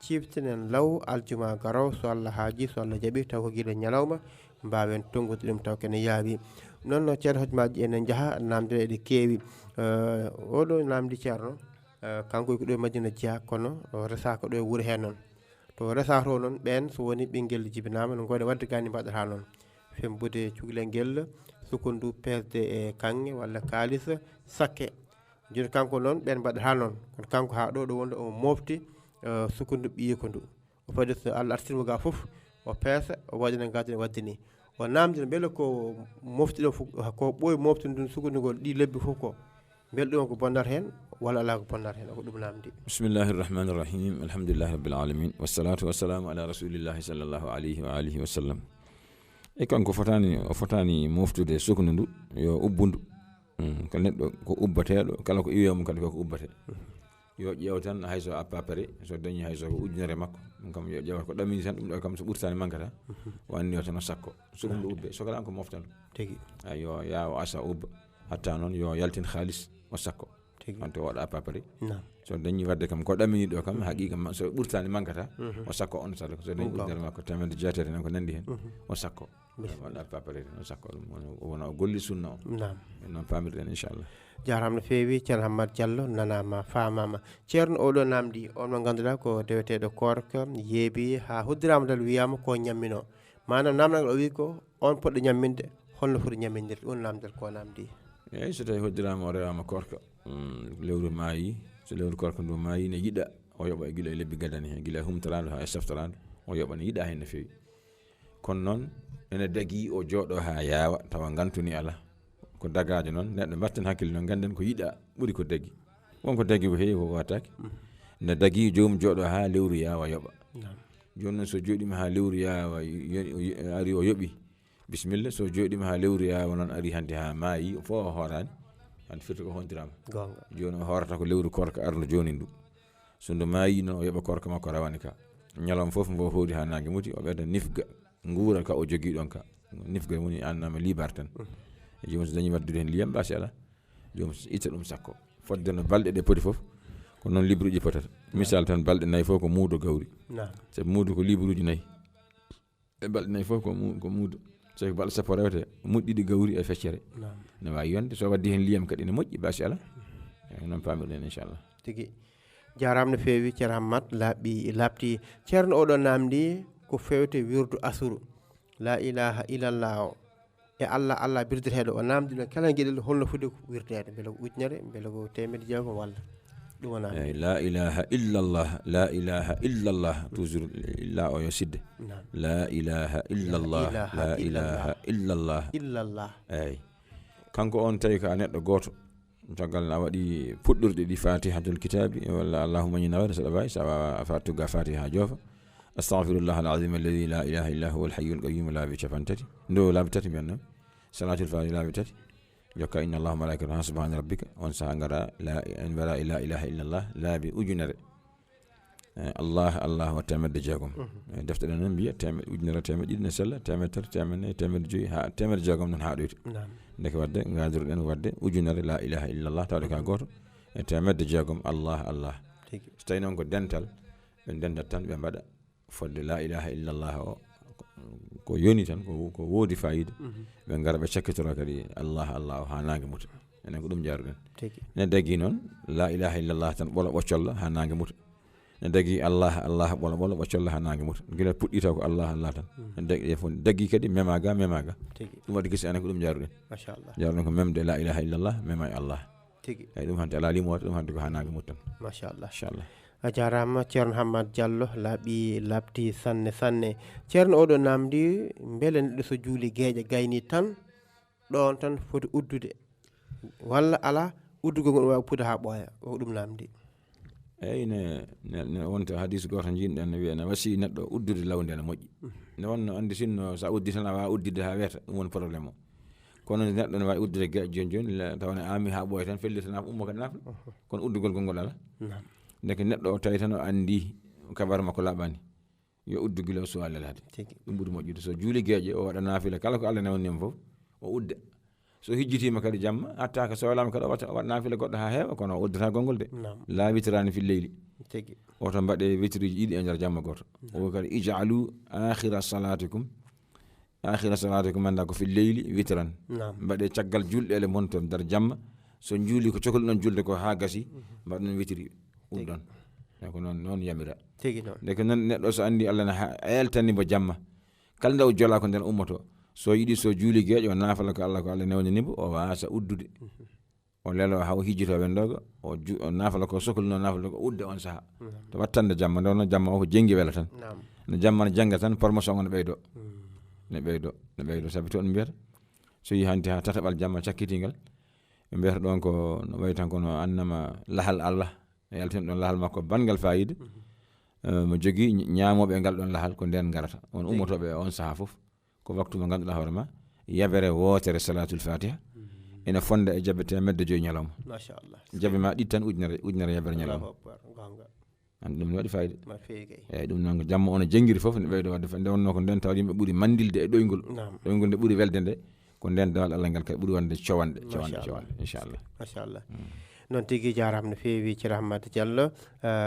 ciftinen law aljuma garaw so Allah haaji so Allah jaɓi taw ko gila ñalawma mbawen tongude ɗum taw kene yaawi noon no ceerno hojomaji enen jaaha namde ɗe keewi oɗo namdi ceerno kanko ko ɗo e Madina Dia kono resaka ɗo e wuuro he noon to resata o noon ɓen so woni ɓinguel jibinama no gowɗe wadde gani mbaɗata noon fembude cukalel guel sukundu pesde e kanŋe walla kalis sakke joni kanko noon ɓen mbaɗata noon kono kanko ha ɗo wonde o mofti sukundu ɓiyiko ndu o faadi so Allah artirmo ga foof o peesa o waɗina gadene wadde ni o namdina beele ko moftiɗo ko ɓooyi moftude ɗum sukundugol ɗi lebbi foof ko beele ɗum ko bonnata hen walla ala ko bonnata hen ko ɗum namdi. Bismillahir rahmanir rahim alhamdulillahi rabbil alamin wassalatu wassalamu ala rasulillahi sallallahu alayhi wa alihi wa sallam. E kanko fotani moftude sukundu ndu yo ubbundu ko neɗɗo ko ubbateɗo kala ko iwiyamo kadi koko ubbate yo ƴeew tan hayso appapare so dañi hayso ko ujunere makko ɗum kam yo ƴeewa ko ɗamini tan ɗum ɗo kam so ɓurtani mankata o anni o tan o sakko sukundu ubbe so kala ko moftan tigi yo ya o asa ubba hatta noon yo yaltin halis o sakko wonto o waɗa appapare so dañi wadde kam ko ɗamini ɗo kam haqiqa so ɓurtani mankata o sakko on sala so dañi ujunere makko temedde jeetere nan ko nandi hen o sakko waɗa appapare o sakko ɗum wona o golli sunna o noon pamirɗen inchallah. Jarama no feewi ceerno Hammat Diallo nanama famama ceerno oɗo namdi on mo ganduɗa ko deweteɗo korka yeebi ha hoddirama dal wiyama ko ñammino manam namdal o wi ko on poɗɗo ñamminde holno foti ñammindirde ɗum namdal ko namdi. Eyyi so tawi hoddirama o rewama korka lewru maayi so lewru korka ndu maayi ne yiɗa o yoɓa e guila e lebbi gadani hen guila e humtorade ha e seftorade o yoɓa ne yiɗa hen no fewi kono noon ene dagui o jooɗo ha yaawa tawa gantuni ala ko dagajo noon neɗɗo mbatten hakkille noon ganden ko yiɗa ɓuuri ko dagui wonko dagui ko heewi ko wataki ne dagui jomum jooɗo ha lewru yaawa yoɓa joni noon so jooɗima ha lewru yaawa ari o yoɓi bisimilla so jooɗima ha lewru yaawa noon ari hande ha maayi fo o horani hande firti ko hondirama joni o horata ko lewru korka arno joni ndu so ndu maayi noon o yoɓa korka makko rawane ka ñalawma foof mbo hoodi ha nangue muti o ɓeyda nifga nguura ka o jogui ɗon ka nifga woni annama libar tan jomum so dañi waddude hen liyam basi ala jomum itta ɗum sakko fodde no balɗe ɗe poti foof ko noon libre uji potata misal tan balɗe nayyi fof ko muudo gawri sabi muudo ko libre uji nayyi e balɗe nayyi fof ko muudo so ko balɗe sappo rewte muɗɗiɗi gawri e feccere ne wawi yonde so waddi hen liyam kadi ne moƴƴi basi ala noon pamirɗen inchallah tigui jarama no feewi ceerno Hammat labti ceerno oɗo namdi ko fewte wirdu asuru la ilaha illallah o e Allah birdeteɗo o namdi no kala gueɗel holno foti ko wirdede beele ko ujunere beele ko temedde jeegom walla ɗum wona la ilaha illallah toujours illa o yo sidde la ilaha illallah eyyi kanko on tawi ko a neɗɗo goto caggal a waɗi puɗɗorɗe ɗi fatihatul kitabi walla allahumma inni nawata saɗa wawi sa wawa fattuga fatiha joofa astaghfirullah alazim alladhi la ilaha illa huwa alhayyul qayyum laabi capan tati ndo laabi tati mbiyanno salatul fatiha laabi tati jokka inna allaha malaikatahu subhana rabbika on saha ngara la ilaha illallah laabi ujunere allah wa temedde jeegom defte ɗen noon mbiya ujunere temedde ɗiɗi ne sella temedde tati temedde nayyi temedde joyyi ha temedde jeegom noon haɗoyta ndeke wadde gadiruɗen wadde ujunere la ilaha illallah tawde ka goto e temedde jeegom allah so tawi noon ko dental ɓe dendat tan ɓe mbaɗa fodde la ilaha illallah o ko yoni tan ko woodi fayida ɓe ngara ɓe cakkitoro kadi allah o ha nangue muta enen ko ɗum jaruɗen ne dagui noon la ilaha illallah tan ɓola ɓoccolla ha nangue muta ne dagui allah ɓola ɓoccolla ha nangue muta guila puɗɗita ko allah tan dagui kadi memaga ɗum waɗi gisi enen ko ɗum jaruɗen machallah jaruɗen ko memde la ilaha illallah mema e allah eyyi ɗum hande ala limota ɗum hande ko ha nangue muta tan machallah inchallah a jarama ceerno Hammat Diallo labti sanne ceerno oɗo namdi beele neɗɗo so juuli gueƴe gayni tan ɗon tan foti uddude walla ala uddugol ngol wawi pude ha ɓooya ko ɗum namdi. eyyi ne wonta hadis goto jinɗen ne wiya ne wasi neɗɗo uddude lawde ne moƴƴi ne wonno andi sinno sa uddi tan a wawa uddide ha weeta ɗum woni probléme o kono neɗɗo ne wawi uddude gueƴe joni tawane ami ha ɓooya tan fellita nafa ummo kadi nafa kono uddugol ngol ala ndeke neɗɗo o tawi tan o andi kabar makko laɓani yo uddu gila o suwa lelade ɗum ɓuuri moƴƴude so juuli gueƴe o waɗa naafila kala ko Allah newni hen foof o udda so hijjitima kadi jamma attaka so walama kadi waɗa nafila goɗɗo ha heewa kono uddata gongol de la witrani fi leyli oto mbaɗe witriji ɗiɗi e nder jamma goto o kadi ij'alu akhira salatikum anda ko fi leyli witran mbaɗe caggal julɗele mon to nder jamma so juuli ko cohluɗon julde ko ha gasi mbaɗon witri ɗum ɗon ko noon yamira nde ko noon neɗɗo so andi Allah na eltanimo jamma kala nde o jola ko nden ummoto so yiɗi so juuli geeƴo o nafala ko Allah newnanimo o wasa uddude o lelo haw hijjito wendogo o nafala ko sohluno nafala ko udde on saha to wattande jamma nde noon jamma o ko jengi wela tan no jamma ne janga tan promotion on ne ɓeydo sabi to on mbiyata so yi hanti ha tataɓal jamma cakkitingal ɓe mbiyata ɗon ko no wayi tan kono annama lahal Allah e yaltin ɗon lahal makko bangal fayida mo jogui ñaamoɓe ngal ɗon lahal ko nden garata on ummotoɓe on saha fof ko waktu mo ganduɗa hoore ma yabere wotere salatul fatiha ene fonda e jabe temedde joyi ñalawma machallah jabe ma ɗi tan ujunere yabere ñalawma an ɗum ne waɗi fayida eyyi ɗum noon ko jamma ono jangguiri foof ne ɓeydo wadde nde wonno ko nden tawde yimɓe ɓuuri mandilde e ɗoygol nde ɓuuri welde nde ko nden dawal Allah ngal kadi ɓuuri wonde cowande inchallah machallah noon tigui jarama no fewi Ceerno Hammadou Diallo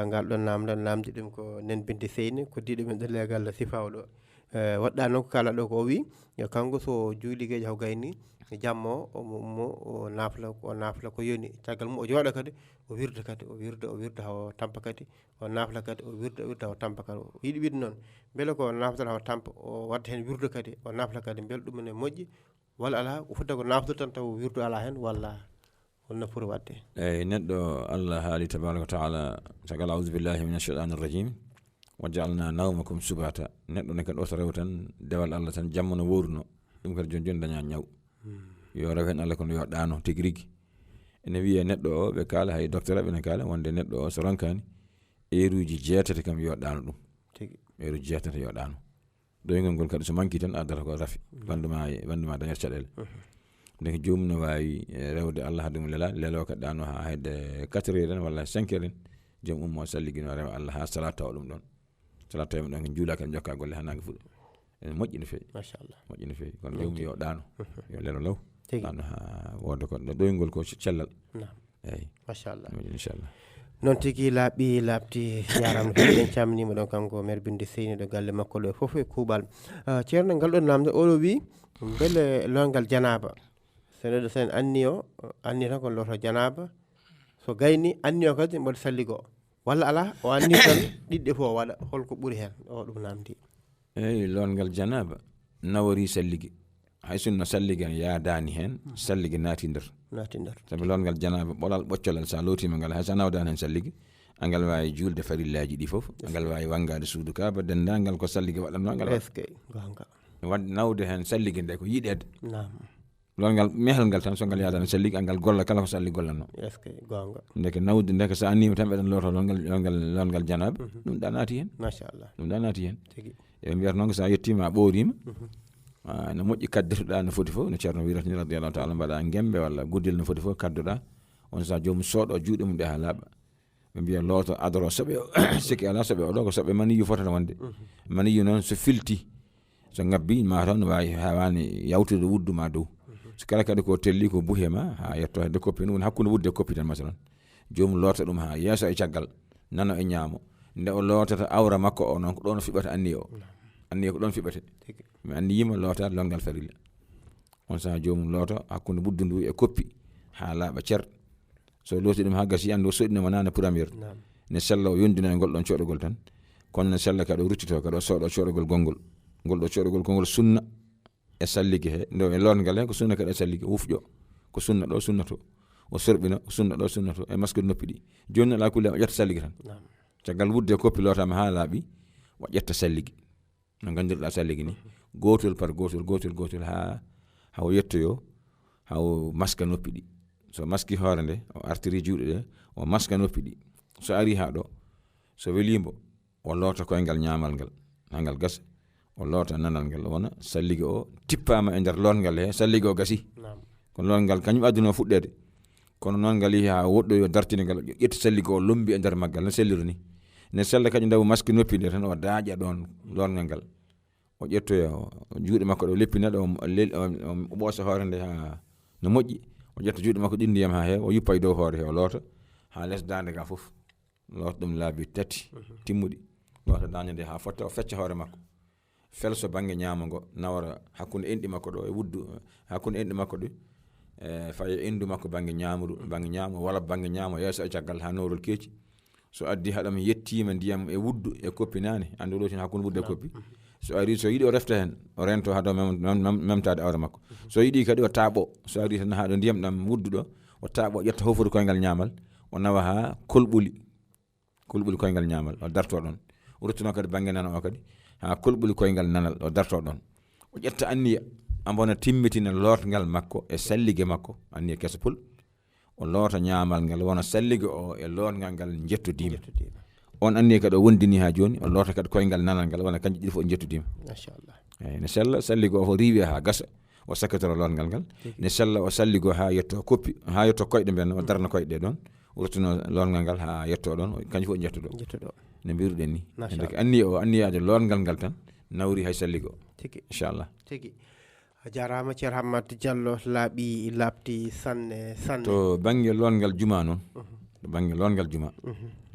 ngal ɗon namdal namdi ɗum ko nen binde seyni koddiɗo men ɗo legal sifaw ɗo waɗɗa noon ko kala ɗo ko o wi kanko so juuli gueƴe haw gayni jamma o nafla ko yoni caggal mum o jooɗo kadi o wirda haw tampa kadi o nafla kadi o wirda haw tampa kadi o yiiɗi wiide noon beele ko nafdata haw tampa o wadda hen wirdu kadi o nafla kadi beele ɗum ne moƴƴi walla ala ko fudda ko nafdu tan taw wirdu ala hen walla holno foti wadde eyyi neɗɗo Allah haali tabaraka wa taala caggal a'udhu billahi minash shaitanir rajim wa ja'alna nawmakum subata neɗɗo ne kadi oto rew tan dewal Allah tan jamma no woruno ɗum kadi joni daña ñaw yo rew hen Allah kono yo ɗano tigui rigui ene wiye neɗɗo o ɓe kaala hay docteur aɓe ne kaala wonde neɗɗo o so ronkani heure-uji 7 kam yo ɗano ɗum heure-uji 7 yo ɗano ɗoygol ngol kadi so manki tan addata ko rafi banduma dañat caɗele donc jomum no wawi rewde Allah haadum lelo kadi ɗano ha hedde 4 heures en walla 5 heures en joom ummo salligino rewa Allah ha salat tawa ɗum ɗon salat tawa ɗon ko juula kadi jokka golle ha nangue fuɗa ene moƴƴi no fewi machallah moƴƴi no fewi kono jomum yo ɗano yo lelo law ɗano ha wonde ko ɗoygol ko cellal eyyi machallah inchallah noon tigui labti jarama en camnima ɗon kanko maire binde seyni ɗo galle makko ɗo foof e kuuɓal ceerno ngal ɗon namde oɗo wi beele longal janaba so neɗɗo sen anni tan ko loto janaba so gayni anni o kadi mboɗo salligo walla ala o anni tan ɗiɗɗe fof waɗa holko ɓuuri hen o ɗum namdi eyyi longal janaba nawori salligi hay sunno salligi en yaadani hen salligi naati nder sabi longal janaba ɓolal ɓoccolal sa lootima ngal hay sa nawdani hen salligi angal wawi julde farillaji ɗi foof angal wawi wangade suudu kaaba dendagal ko salligi waɗanno ngal wadde nawde hen salligi nde ko yiɗede longal mehal ngal tan so ngal yaadani salligi angal golla kala ko salli gollanno ndeke nawde ndeke sa annima tan ɓeɗen loto longal janaba ɗum ɗa naati hen machallah ɗum ɗa naati hen eɓe mbiyata noon ko sa yettima a ɓoorima no moƴƴi kaddirtoɗa no foti fof no ceerno wirata ni radiyallahu taala mbaɗa gembe walla guddel no foti fof kadduɗa on sa jomum sooɗo juuɗe mum ɗe ha laaɓa ɓe mbiya looto adoro soɓe sikki ala soɓe oɗo ko soɓe maniyu fotata wonde maniyu noon so filti so ngabbi ma taw no wawi hawani yawtude wuddu ma dow so kala kadi ko telli ko buhe ma ha yetto hedde koppi ɗum woni hakkude wudde koppi tan masalan jomum loota ɗum ha yeeso e caggal nano e ñaamo nde o lootata awra makko o noon ko ɗon fiɓata anni o ko ɗon fiɓate mi anni yima lootade longal farilla on saha jomum looto hakkude buddu ndu e koppi ha laaɓa cer so looti ɗum ha gasi andi o soɗinoma nane premier ne sella o yondino e ngol ɗon coɗogol tan kono ne sella kadi o ruttito kadi o sooɗo coɗogol gongol ngol ɗo coɗogol kongol sunna e salligi he ndo e longal he ko sunna kadi e salligi wufƴo ko sunna ɗo sunna to o sorɓina ko sunna ɗo sunna to e masque noppi ɗi joni ala kulle o ƴetta salligi tan caggal wudde e koppi lootama ha laaɓi o ƴetta salligi no gandirɗa salligi ni gotol par gotol ha haw yettoyo haw masque noppi ɗi so maski hoore nde o artiri juuɗe ɗe o maska noppi ɗi so ari ha ɗo so welimo o loota koyngal ñaamal ngal ha ngal gasa o loota nanal ngal wona salligi o tippama e nder longal he salligi o gasi kono longal kañum adduno fuɗɗede kono noon ngal yi ha woɗɗoyo dartini ngal ƴetti salligi o lombi e nder maggal no selliru ni ne sella kañum daw maski noppi nde tan o daaƴa ɗon longal ngal o ƴettoya juuɗe makko ɗo leppina ɗo o ɓoosa hoore nde ha no moƴƴi o ƴetta juuɗe makko ɗin ndiyam ha heewa o yuppa e dow hoore he o loota ha less dande ga fof loota ɗum laabi tati timmuɗi loota dande nde ha fotta o fecca hoore makko felso banggue ñaama ngo nawra hakkude enɗi makko ɗo e wuddu hakkude enɗi makko ɗo faye endu makko banggue ñamru banggue ñaamo walla banggue ñaamo yeeso e caggal ha nowrol keeci so addi haɗam yettima ndiyam e wuddu e koppi nane andi o ɗotin hakkude wuddu e koppi so ari so yiiɗi o refta hen o rento haɗo memtade awre makko so yiiɗi kadi o taaɓo so ari tan haɗo ndiyam ɗam wuddu ɗo o taaɓo ƴetta hofude koyngal ñaamal o nawa ha kolɓuli koyngal ñaamal o darto ɗon o ruttuno kadi banggue nana o kadi ha kolɓuli koyngal nanal o darto ɗon o ƴetta anniya ambona timmitina lotgal makko e sallige makko anniya keso pul o loota ñaamal ngal wona sallige o e lotgal ngal jettudima on anniya kadi o wondini ha joni o loota kadi koyngal nanal ngal wona kanƴe ɗiɗi fof jettudima machallah eyyi ne sella salligo o fo riiwi ha gasa o sakkatoro lotgal ngal ne sella o salligo ha yetto koppi ha yetto koyɗe mben o darna koyɗe ɗe ɗon o ruttuno lotgal ngal ha yetto ɗon kanƴe fof jettuɗo ne mbiruɗen ni ande anniya o anniyaade lotgal ngal tan nawri hay salligo tigi inchallah tigi a jarama ceerno Hammat Diallo labti sanne to banggue lotgal juma noon to banggue lotgal juma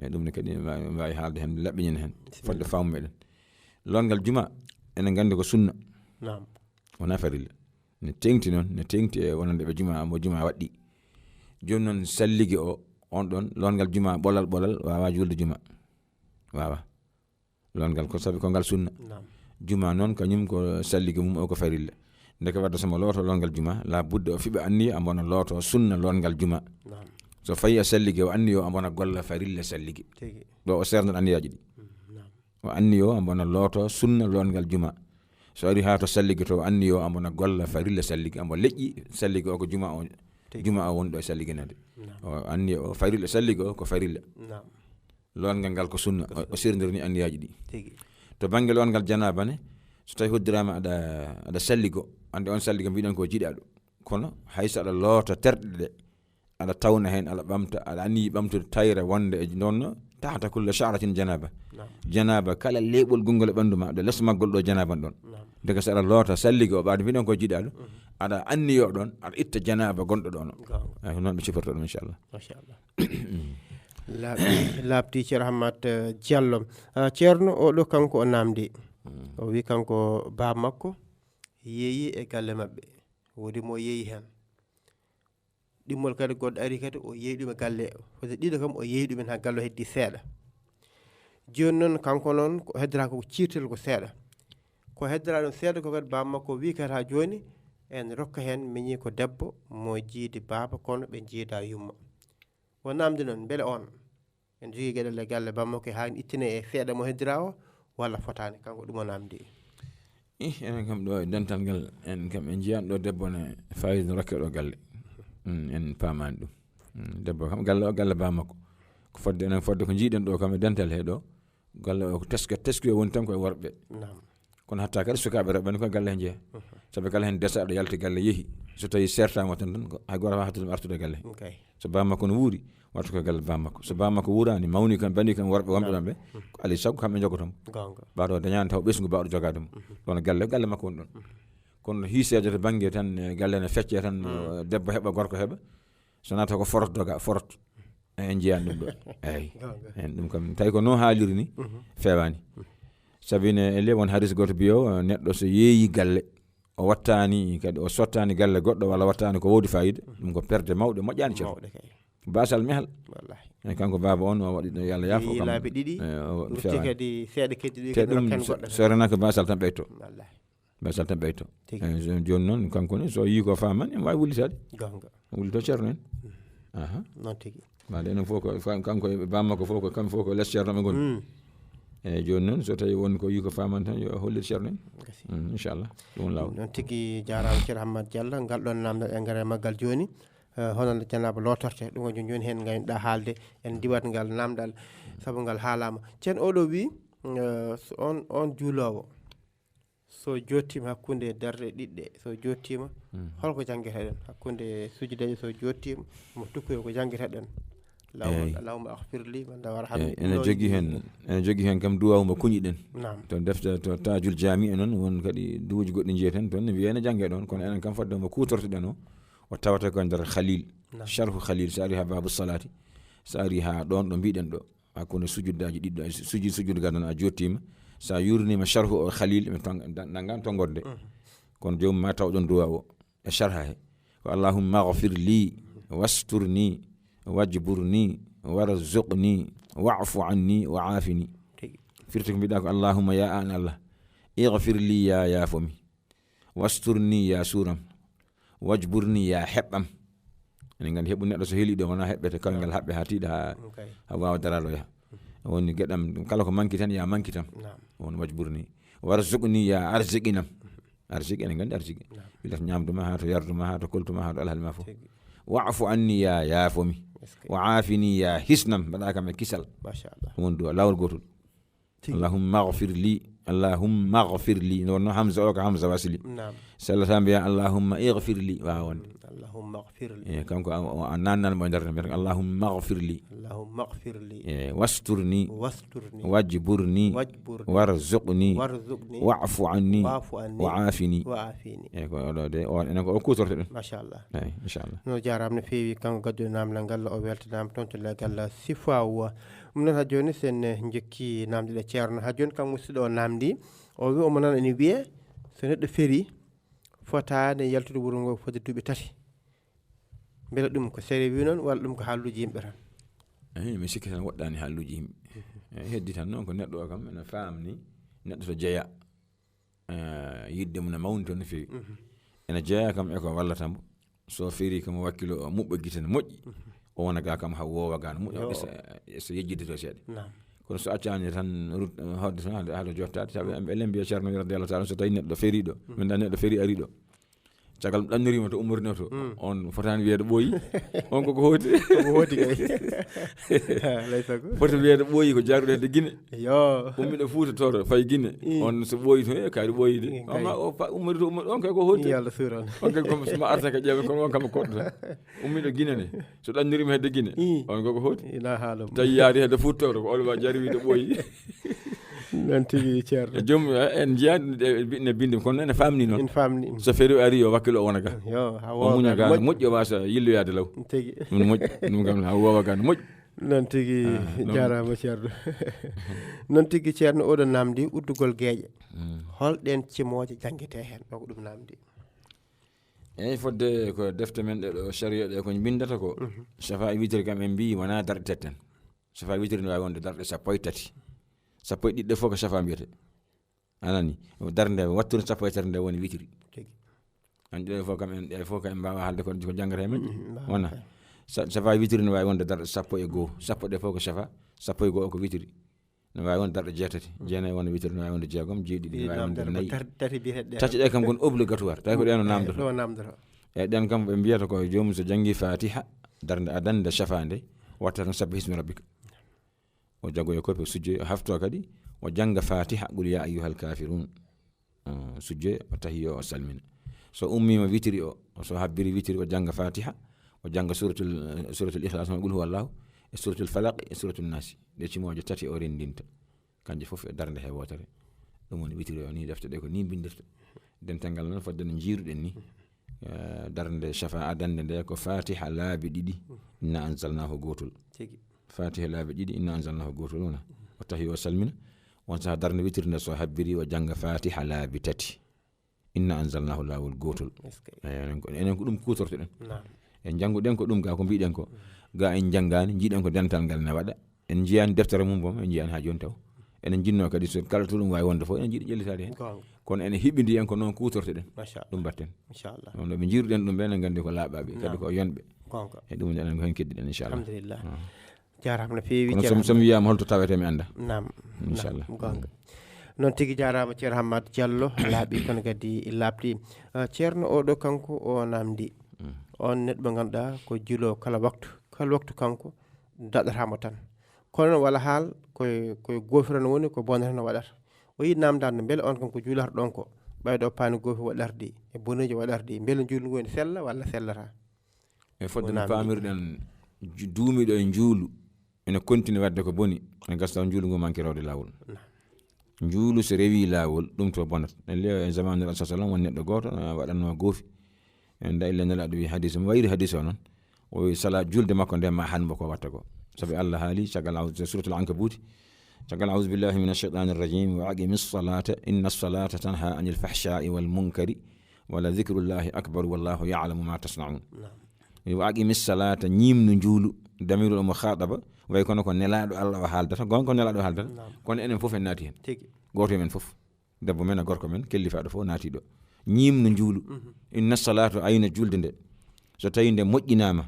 e ɗum ne kadi wawi haalde hen laɓɓiñen hen fodde faamu meɗen lotgal juma enen gandi ko sunna nam wona farilla ne tengti noon ne tengti e wonande ɓe juma mo juma waɗɗi joni noon salligue o on ɗon lotgal juma ɓolal wawa julde juma wawa lotgal ko sabi ko ngal sunna juma noon kañum ko salligue mum o ko farilla ndeke wadde somo looto lotgal juma la budde o fiɓa anniya ambona looto sunna lotgal juma so fayi a salligue o anniyo ambona golla farilla salligue ɗo o serdan anniyaji ɗi o anniyo ambona looto sunna lotgal juma so ari ha to salligue to anniyo ambona golla farilla salligue ambo leƴƴi salligue o ko juma o woni ɗo e salligue nade o anniyo o farilla salligue o ko farilla lotgal ngal ko sunna o serdirni anniyaji ɗi to banggue lotgal janaba ne so tawi hoddirama aɗa salligo ande on salligo mbiɗon ko jiiɗaɗo kono hayso aɗa loota terɗe ɗe aɗa tawna hen aɗa ɓamta aɗa anniyi ɓamtude tayre wonde e nonno tahta kulle sha'ratin janaba kala leeɓol gongol e ɓandu ma ɗo less maggol ɗo janaba ɗon daga so aɗa loota salligo o ɓaade mbiɗon ko jiiɗaɗo aɗa anniyo ɗon aɗa itta janaba gonɗo ɗon o noon ɓe ciforto ɗum inchallah labti ceerno Hammat Diallo ceerno oɗo kanko o namdi o wi kanko baba makko yeeyi e galle mabɓe woodi mo yeeyi hen ɗimmol kadi goɗɗo ari kadi o yeeyi ɗum e galle fode ɗiɗo kam o yeeyi ɗumen ha galle o heddi seeɗa joni noon kanko noon ko heddora ko ciirtel ko seeɗa ko heddora ɗum seeɗa ko kadi baba makko wi kadi ha joni en rokka hen miñi ko debbo mo jiidi baba kono ɓe jiida yumma o namdi noon beele on en jogui gueɗel e galle baba makko ha ittine e seeɗa mo heddira o walla fotani kanko ɗum o namdi enen kam ɗo e dental ngal en kam en jiyan ɗo debbo ne fayida no rokke ɗo galle en paamani ɗum debbo kam galle o galle baba makko ko fodde enen fodde ko jiiɗen ɗo kam e dental he ɗo galle o ko teskoyo woni tan koye worɓe kono hatta kadi sukaɓe rewɓe ko galle he jeeya saabi kala hen desa aɗa yalti galle yeehi so tawi sertama tan hay goto wawa hattude artude galle he so baba makko no wuuri wattu ko galle baba makko so baba makko wuurani mawni kan bani kan worɓe wonɓe ɗon ɓe ko alay saago kamɓe jogotomo mbaɗo dañani taw ɓesgu mbawɗo jogade mo ɗon galle makko woni ɗon kono hiisejo to banggue tan galle ne fecce tan debbo heɓa gorko heɓa so nata ko forot en jiyani ɗum ɗo eyyi en ɗum kam tawi ko no haaliri ni fewani sabine ele won haris goto biyo neɗɗo so yeeyi galle o wattani kadi o sottani galle goɗɗo walla wattani ko wodi fayida ɗum ko perde mawɗe moƴƴani ceerno basal mehal wallahi kanko baba on o waɗi ɗo yalla yaafo kam laabi ɗiɗi rutti kadi seeɗa keddiɗi kadi rokken goɗɗo so renaka basal tan ɓeyto basal tan ɓeyto joni noon kanko ni so yi ko faman en wawi wullitade wullito ceerno en non tigui wade enen fof ko kanko e bamma ko fof ko kamɓe fof ko less ceerno ɓe goni eyyi joni noon so tawi woni ko yi ko faman tan yo hollir ceerno en inchallah ɗum law noon tigui jarama ceerno Hammat Diallo ngal ɗon namdal e gara maggal joni hono janaba lotorte ɗum ko joni hen gaynoɗa haalde en diwat ngal namdal saabu ngal haalama ceerno oɗo wi on juulowo so jottima hakkude darde ɗiɗɗe so jottima holko janggueteɗen hakkude sujudeje so jottima mo tukkoyo ko janggueteɗen lawma akhfirli banda war ham ene jogui hen kam duwaw mo kuñiɗen to defte to tajul jami e noon won kadi duuji goɗɗi jeeten toon ne wiyene jangge ɗon kono enen kam fodde mo kutortoɗen o o tawata ko nder khalil sharhu khalil sari ha babu salati sari ha don do biiden do hakkunde sujuddaji diddo sujud gadan a jottima sa yurnima sharhu o khalil nangam to gorde kon jom ma taw don duwa o e sharha he ko allahumma ighfir li wasturni wajburni warzuqni wa'fu anni wa'afini firtik bida ko allahumma ya an allah ighfir li ya fami wasturni ya suram wajburni ya hebbam en gandi hebbu neddo so heli do wona hebbete kalgal habbe ha tiida ha waawa daralo ya woni gedam kala ko manki tan ya manki tam won wajburni warzuqni ya arziqinam arziki en gandi arziki bila nyamduma ha to yarduma ha to kultuma ha to alhal mafo wa'fu anni ya fami wa'afini ya hisnam badaka me kisal mashallah won do lawol gotol allahumma ighfir li no hamza o ka hamza wasili sallallahu alaihi wa allahumma ighfir li wa won allahumma ighfir li kanko annan mo ndar mer allahumma ighfir li wasturni wajburni warzuqni wa'fu anni wa'afini ko do de on en ko kutorte den mashallah inshallah no jaram no feewi kanko gaddu namla ngal o weltanam tonto legal sifawa non ha joni sen jekki namde de ceerno ha joni kam musido namdi o wi o manan ni wiye so neddo feri fotade yaltude wuro ngo fode dubi tati bela dum ko sere wi non wala dum ko halluji yimbe tan mi sikki tan waddani halluji yimbe heddi tan non ko neddo kam na famni neddo to jeya yidde mun mawnto no fewi ena jeya kam e ko wallatambo so feri kam wakkilo mubbe giten moƴƴi o wona ga kam ha wowa gan moƴƴo so yejjide to seede kono so accani tan hodde tan haado jottade sabi ambe lembi ceerno radiyallahu ta'ala so tawi neddo feri do min dan neddo feri ari do cagal dannirima to umurno to on fotani wiede boyi on ko hoti kay laysa ko foto wiede boyi ko jarude de Guinée yo ummido Fuuta toro fay Guinée on so boyi to kaari boyi de amma o ummido on kay ko hoti yalla suran on kay ko ma arta ka jeebe ko on kam ko ummido Guinée ne so dannirima hedde Guinée on ko hoti ila haalo tawi yaari hedde Fuuta toro ko olwa jari wiide boyi non tigi ceerno jom en jiyan ne binde kono en famni non en famni so feri ari o wakkilo wona ga yo ha o munya ga moƴƴo wasa yilloyade law tigi mun moƴƴi dum gam ha wowa ga moƴƴi non tigi jarama ceerno non tigi ceerno odo namdi uddugol geeje holden cimoje jangete hen do ko dum namdi fodde ko defte men de do sharia de ko bindata ko safa witir kam en bi wana darde tetten safa witir no wonde darde sappo tati sappo didde fo ko safa mbiyete anani darde wattude sappo terde woni witiri ande fo kam en de fo kam bawa halde ko jangata men wona safa witiri no way wonde darde sappo e go sappo de fo ko safa sappo e go ko witiri no way wonde darde jeetati jeena wonde witiri no way wonde jeegom jeedi di way wonde nayi tati bi hedde tati de kam gon obligatoire tay ko deno namdo do namdo e den kam be mbiyata ko joomu so jangi fatiha darde adande safande watta no sabbi hismi rabbika o jago e kope sujje hafto kadi o janga fatiha qul ya ayyuhal kafirun sujje o tahiyyo o salmina so ummima witiri o so habbiri witiri o janga fatiha o janga suratul ikhlas o qul huwallahu e suratul falaq e suratul nas de cimoje tati o rendinta kanje fof e darde he wotere dum woni witiri o ni defte de ko ni bindirta den tangal non fodde no jiiruden ni darde shafa adande de ko fatiha laabi didi inna anzalnahu gotol fatiha laabi didi inna anzalnahu gotol wona o tahiyyo o salmina won sa darde witirde so habbiri o janga fatiha laabi tati inna anzalnahu lawol gotol enen ko dum kutorto den en janguden ko dum ga ko biiden ko ga en jangani jiden ko dental gal ne wada en jiyan deftere mum bom en jiyan ha jon taw enen jinno kadi so kala to dum way wonde fo en jidi jellitade hen kono en hibindi en ko non kutorto den dum batten inshallah on be jirden dum be en gandi ko laababe kadi ko yonbe e dum enen ko hen keddiden inshallah alhamdulillah jarama feewi ceerno som wiyama holto tawete mi anda nam inshallah gonga non tigi jarama ceerno Hammat Diallo laabi kono kadi labdi ceerno odo kanko o namdi on neddo ganda ko julo kala waktu kanko dadatamo tan kono wala hal koy gofirano woni ko bonata wadata o yi namdande bele on kanko jular don ko baydo paani gofi wadardi e bonejo wadardi bele julnu woni sella walla sellata e fodde no pamirden duumido e juulu ene continue wadde ko boni en gasta juulu go manki rawde lawol juulu so rewi lawol dum to bonat en le en zaman rasul sallallahu alaihi wasallam won neddo goto wadanno gofi en da illa nala wi hadith mo wayri hadith onon o sala julde makko nde ma hanmo ko watta ko sabi Allah haali cagal suratul ankabut cagal a'udhu billahi minash shaitanir rajim wa aqimis salata innas salata tanha anil fahsha'i wal munkari wala dhikrullahi akbar wallahu ya'lamu ma tasna'un wa aqimis salata ñimnu juulu damirul mukhataba way kono ko nelaado Allah o haaldata gonko nelaado haaldata kono enen fof en naati hen goto men fof debbo men gorko men kellifaado fof naati do ñimnu juulu inna salatu ayna julde nde so tawi nde moƴƴinama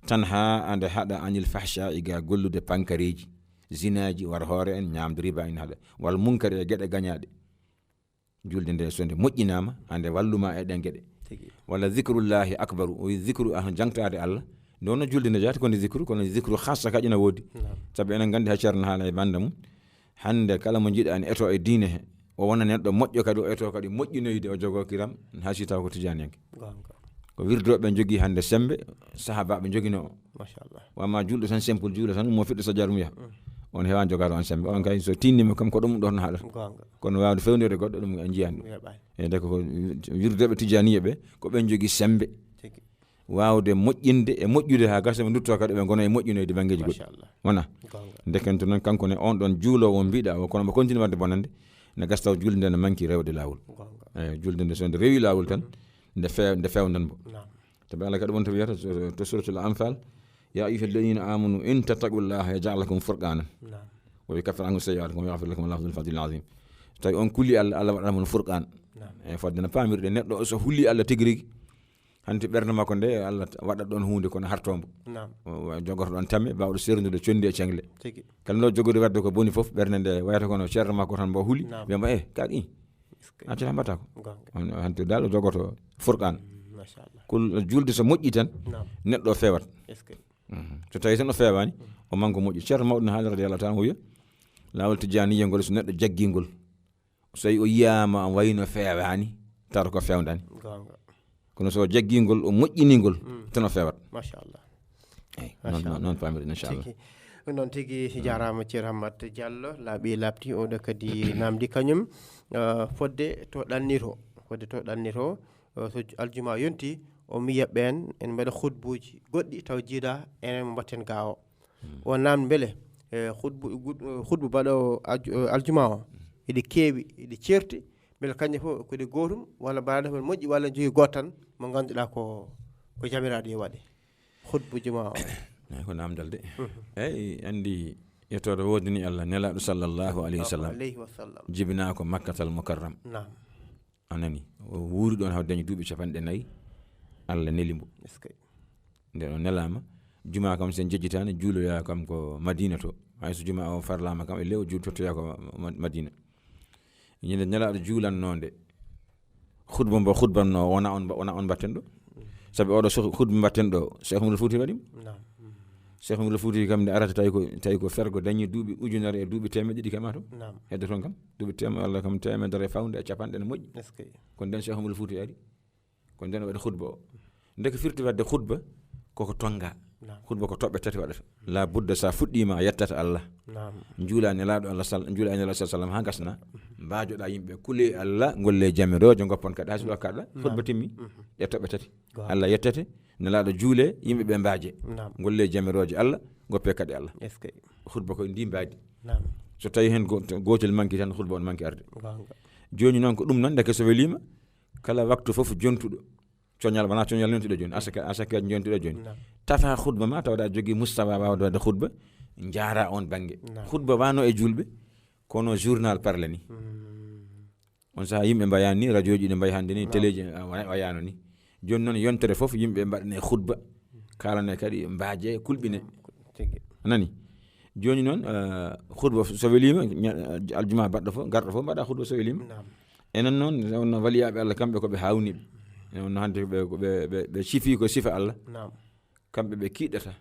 tan ha ande hada anil fahsha iga gollude pankareji zinaji war hoore en ñamdu riba en hada wal munkari e gede gañaade julde nde so nde moƴƴinama ande walluma e den gede wala dhikrullahi akbaru o dhikru jangtaade Allah nono julde nde jaati kono dhikru khassa kajina wodi sabi enen gandi ha cerna haala e banda mum hande kala mo jida an eto e diine he o wona neddo moƴƴo kadi o eto kadi moƴƴinoyde o jogo kiram hasi taw ko tijanenke ko wirdoɓe jogui hande sembe sahabaɓe jogino machallah wama julɗo tan simple julɗo tan mo fiɗɗo so jarum yaha on hewan jogade on sembe on kay so tinnima kam ko ɗum ɗon haɗata kono wawde fewnide goɗɗo ɗum en jiyan ɗum e de ko wirdoɓe tijaniye ɓe ko ɓen jogui sembe wawde moƴƴinde e moƴƴude ha gasa ɓe dutto kadi ɓe gono e moƴƴinoyde banggueji goɗɗi wona dekento noon kanko ne on ɗon juulowo mbiɗa o kono mo continue wadde bonande ne gastaw julde nde ne manki rewde lawol eyi julde nde so nde rewi lawol tan nde fewnan bo tabi Allah kadi wonto wiyata to suratul anfal ya ayyuha alladhina amanu in tattaqullaha yaj'al lakum furqanan wa yukaffir ankum sayyi'atikum wa yaghfir lakum wallahu dhul fadlil azim tawi on kulli Allah waɗa mon furqan e fodde no pamirde neɗɗo so hulli Allah tigi rigi hanti ɓernde makko nde Allah waɗat ɗon hunde kono hartombo jogoto ɗon tamme bawɗo sernude condi e cengle kala no jogori wadde ko boni fof ɓernde nde wayata kono ceerno makko tan mbo huuli wiyamo kaɗi accata mbatta ko hanti dal o jogoto furqan kul julde so moƴƴi tan neɗɗo o fewat so tawi tan o fewani o manko moƴƴi ceerno mawɗo no haali radiyallahu ta'ala wiya lawol tijaniya ngol so neɗɗo jaggingol so tawi o yiyama o wayno fewani tawata ko fewdani kono so jaggingol o moƴƴiningol tan o fewat machallah non pamir inchallah non tigi jarama ceer Hammat Diallo laaɓi labti oɗo kadi namdi kañum fodde to ɗannito so aljuma yonti o miya ɓen en mbaɗa khutbuji goɗɗi taw jiiɗa enen mo mbatten ga o namde beele khutbu baɗo aljuma o eɗi keewi eɗi certi beele kañƴe fof koɗi gotum walla mbaɗa men moƴƴi walla jogui goto tan mo ganduɗa ko jamiraɗo yo waɗe khutbu juma o ko namdal de eyyi andi yettoɗo wodini Allah nelaɗo sallallahu alayhi wa sallam jibina ko makkatal mukarram anani o wuuri ɗon haw dañi duuɓi 4 Allah nelimbo nde o nelama juma kam sen jejjitani juuloya kam ko Madina to hayso juma o farlama kam e lew juul tottoya ko Madina ñinde nelaɗo juulannode khutba mbo khutbanno wona on batten ɗo sabi oɗo khutba batten ɗo Cheikh Oumar Fouti waɗimo Cheikh Oumar Fouti kam nde arata tawi ko fergo dañi duuɓi ujunere e duuɓi 200 kama to hedde toon kam duuɓi Allah kam 100 fawde e capanɗe ne moƴƴi ko nden Cheikh Oumar Fouti ari ko nden waɗa khutba o ndeke firti wadde khutba koko tonga khutba ko toɓɓe tati waɗata la budda sa fuɗɗima a yettata Allah juula nelaɗo Allah juula nelaɗo sallam ha gasna mbajoɗa yimɓe kule Allah golle jamirojo goppon kadi hayso ɗo kaɗɗa khutba timmi e toɓɓe tati Allah yettete nelaɗo juule yimɓeɓe mbaaje golle jamiroje Allah goppe kadi Allah khutba ko ndi mbaadi so tawi hen gotel manki tan khutba on manki arde joni noon ko ɗum noon ndeke so welima kala waktu fof jontuɗo coñal wona coñal nontuɗo joni asaka jontuɗo joni tafa khutba ma tawɗa jogui mustawa wawde wadde khutba jaara on banggue khutba wano e julɓe kono journal parle ni on saha yimɓe mbayani ni radio ji ɗi mbay hande ni téléji wayano ni joni noon yontere fof yimɓe mbaɗane khutba kalane kadi mbaaje kulɓine anani joni noon khutba so welima aljuma baɗɗo fof garɗo fof mbaɗa khutba so welima enen noon wonno waliyaɓe Allah kamɓe koɓe hawniɓe on hande ɓe sifi ko sifa Allah kamɓe ɓe kiɗata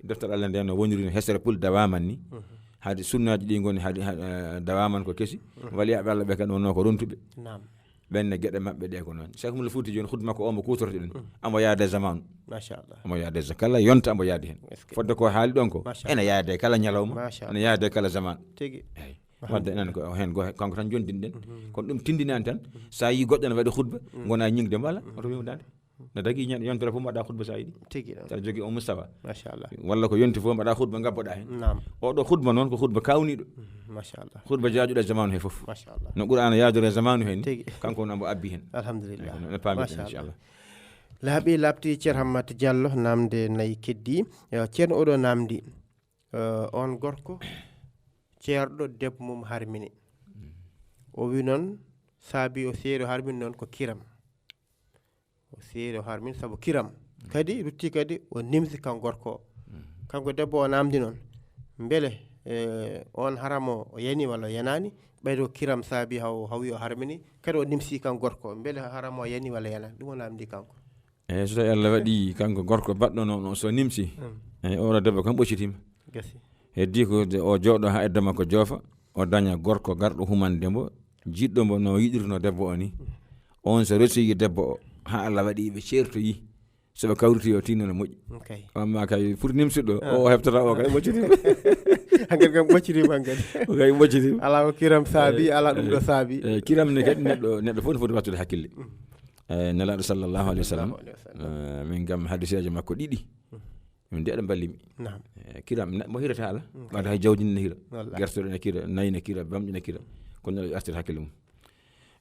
deftere Allah nde no woniri no hesere pul dawaman ni haade sunnaji ɗi goni haade dawaman ko kesi waliyaɓe Allah ɓe kadi wonno ko rontuɓe ɓenne gueɗe mabɓe ɗe ko noon Cheikh Oumar Fouti joni khutba ko omo kutorto ɗum amo yaade zaman machallah amo yaade kala yonta amo yaade hen fodde ko haali ɗon ko ene yaade kala ñalawma ene yaade kala zaman tigi wadde enen ko hen kanko tan jondinɗen kono ɗum tindinani tan sa yi goɗɗo ne waɗi khutba gona ñingde mo Allah oto wimu dande no dagi yontere fof mbaɗa khutba sayidi tigi taɗa jogui on mustafa machallah walla ko yonti fof mbaɗa khutba gabboɗa hen nam oɗo khutba noon ko khutba kawniɗo machallah khutba jaajuɗo e zamanu he fof machallah no qur'ana yaadore e zamanu hen tigi kanko nambo abbi hen alhamdulillah no paamiten inchallah laaɓi labti ceer Hammat Diallo namde nayyi keddi ceerno oɗo namdi on gorko ceerɗo debbo mum harmini o wi noon saabi o seeri o harmini noon ko kiram o seeri o harmini saabu kiram kadi rutti kadi o nimsi kan gorko o kanko debbo o namdi noon beele on haramo o yani walla yanani ɓayde ko kiram saabi hawi o harmini kadi o nimsi kan gorko o beele haramo o yani walla yanani ɗum o namdi kanko eyyi so tawi Allah waɗi kanko gorko baɗɗo noon so nimsi eyyi oɗo debbo kam ɓocitima gasi heddi ko o jooɗo ha edda makko joofa o daña gorko garɗo humande mbo jiɗɗo mbo no yiɗirno debbo o ni on so resiyi debbo o ha Allah waɗi ɓe ceertoyi soɓe kawriti o tinno no moƴƴi amma kay pour nimsiɗo o heftata o kay ɓoccitima hankkadi kam ɓoccitima hankkadi o kay ɓoccitima ala ko kiram saabi ala ɗum ɗo saabi kiram ne kadi neɗɗo fof foti wattude hakkille nelaɗo sallllahu alayhi wa sallam min gam hadiseje makko ɗiɗi min de aɗa ballimi kiram mo hirata ala ɓaade hay jawdini ne hira gertoɗo ne kira nayi ne kira bamɗi ne kira kono neɗɗo artira hakkille mum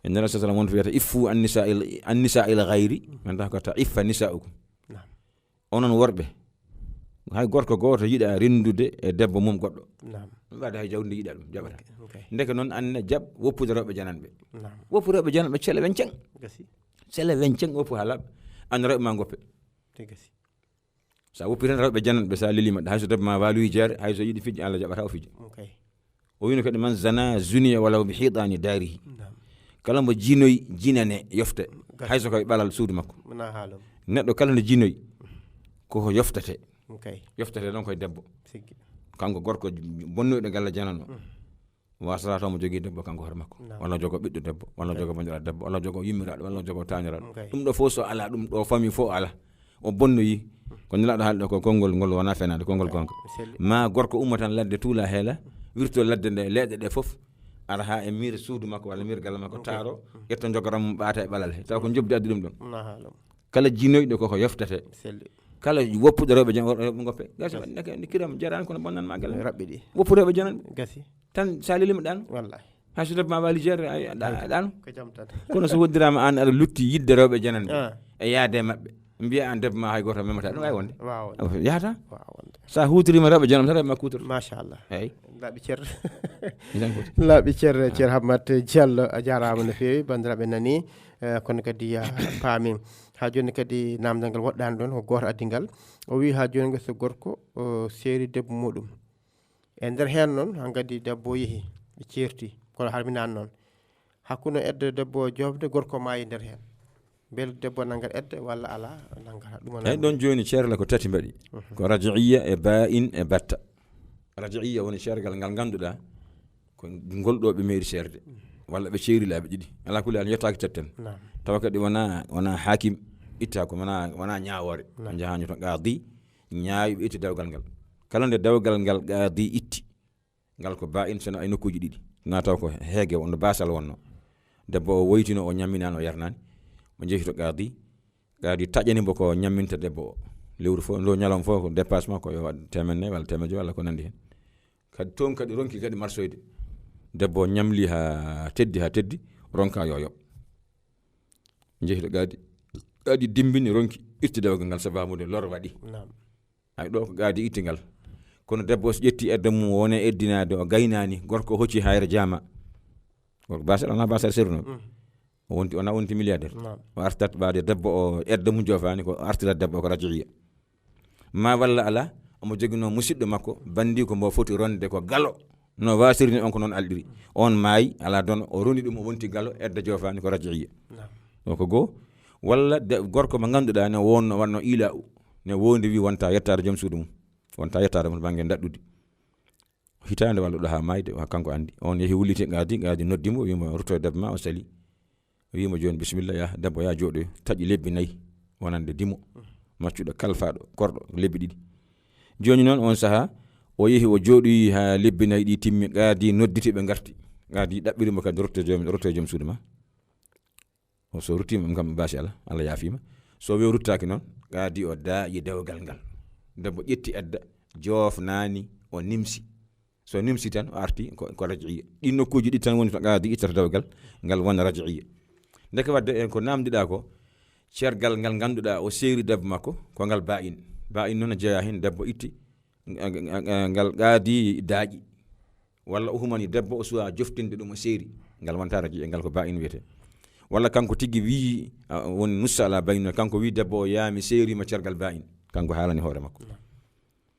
e nelaɗo sa sallam wonto wiyata iffu annisa il gayri min taha ko ta iffa nisaukum onon worɓe hay gorko goto yiɗa rendude e debbo mum goɗɗo ɓaade hay jawdi yiɗa ɗum jaɓata ndeke noon anne jaab woppude rewɓe jananɓe woppu rewɓe jananɓe cele wenceng sele wenceng woppu ha laaɓa an rewɓe ma goppe sa woppi tan rewɓe jananɓe sa lelima ɗa hayso debbo ma waaloyi jeere hayso yiɗi fijji Allah jaɓata o fijji o wino kadi man zana zuniya walaw bi hiɗani daarihi kala mo jinoyi jinane yofte hayso koye ɓalal suudu makko neɗɗo kala no jinoyi koko yoftate yoftate ɗon koye debbo kanko gorko bonnoyɗo galla janano wasata taw mo jogui debbo kanko hoore makko walla jogo ɓiɗɗo debbo walla jogo bandiraɗo debbo walla jogo yimmiraɗo walla jogo tañiraɗo ɗum ɗo fof so ala ɗum ɗo famille fof ala o bonnoyi ko nelaɗo haalɗo ko konngol ngol wona fenade konngol gonga ma gorko umma tan ladde tuula heela wirto ladde nde leeɗe ɗe fof ara ha e miire suudu makko walla miire galla makko taaro ƴetto jogoram mum ɓaata e ɓalal he taw ko jobdi addi ɗum ɗon kala jinoyɗo koko yoftate kala woppuɗo rewɓe jan rewɓe goppe gasi waɗi kiram jarani kono bonnan ma gala raɓɓe ɗi woppu rewɓe jananɓe gasi tan sa lelima ɗano wallahi hay so debbo ma waali jeere ɗano kono so woddirama an aɗa lutti yidde rewɓe jananɓe e yaade mabɓe mbiya an debbo ma hay goto memata ɗum wawi wonde yahata sa hutorima rewɓe janam tan rewɓe ma kutor machallah eyyi laaɓi ceer ceer Hammat Diallo a jarama no fewi bandiraɓe nani kono kadi paami ha joni kadi namdal ngal woɗɗani ɗon ko goto addigal o wi ha joni so gorko seeri debbo muɗum e nder hen noon hankkadi debbo yeehi ɓe ceerti kono harminani noon hakkude edde debbo jofde gorko maayi nder hen bel debbo nangat edde walla ala nangata ɗum eyyi ɗon joni ceerla ko tati mbaɗi ko radiiya e ba'in e batta radiiya woni ceergal ngal ganduɗa ko ngolɗo ɓe meeri seerde walla ɓe ceeri laaɓe ɗiɗi ala kulli an yettaki tetten tawa kadi wona hakim itta ko wona ñawore jahani to qaadi ñaawi ɓe itti dewgal ngal kala nde dewgal ngal qaadi itti ngal ko ba'in sono ay nokkuji ɗiɗi na taw ko heege wonno basal wonno debbo o woytino o ñamminani o yarnani mo jeehi to qaadi taƴani mbo ko ñamminta debbo o lewru fof lo ñalawma fof ko dépassement ko yo waɗ 100 walla 100 walla ko nandi hen kadi toon kadi ronki kadi marsoyde debbo ñamli ha teddi ronka yo yoɓ jeehi to qaadi dimbini ronki itti dewgal ngal sababude lor waɗi ay ɗo ko qaadi itti ngal kono debbo so ƴetti edda mum wone eddinade o gaynani gorko hocci hayre jama gorko basal wona basal serno ona wonti milliardaire o artat ɓaade debbo o edda mum jofani ko artira debbo o ko radiiya ma walla ala omo joguino musidɗo makko bandi ko mbo foti ronde ko galo no wasirni on ko noon alɗiri on maayi ala don o roni ɗum o wonti galo edda jofani ko radiiya o ko goo walla gorko mo ganduɗa ne wonno wanno ila ne wondi wi wonta yettade joom suudu mum wonta yettade mum banggue daɗɗude hitande walla ɗo ha mayde kanko andi on yeehi wulliti gaadi noddimo wimo rutto debbo ma o sali wimo joni bisimilla ya debbo ya jooɗoy taƴi lebbi 4 wonande dimo maccuɗo kalfaɗo korɗo lebbi 2 joni noon on saaha o yeehi o jooɗoyi ha lebbi 4 ɗi timmi gaadi nodditi ɓe garti gaadi ɗaɓɓirimo kadi rutto joom suudu ma o so ruttima kam basi Allah yaafima so wewruttaaki noon gaadi o daaƴi dewgal ngal debbo ƴetti edda joofnaani o nimsi so nimsi tan o arti ko raj'iya ɗin nokkuuji ɗi tan woni to gaadi ittata dewgal ngal wona raj'iya ndeke wadde en ko namdiɗaa ko cergal ngal ngannduɗaa o seeri debbo makko ko ngal ba'in noon jeeya heen debbo itti ngal gaadi daaƴi walla o humani debbo o suwa joftinde ɗum o seeri ngal wonta raj'iya ngal ko ba'in wiyete walla kanko tigi wii woni nussa ala bayno kanko wii debbo o yaami seerima cergal ba'in kanko haalani hoore makko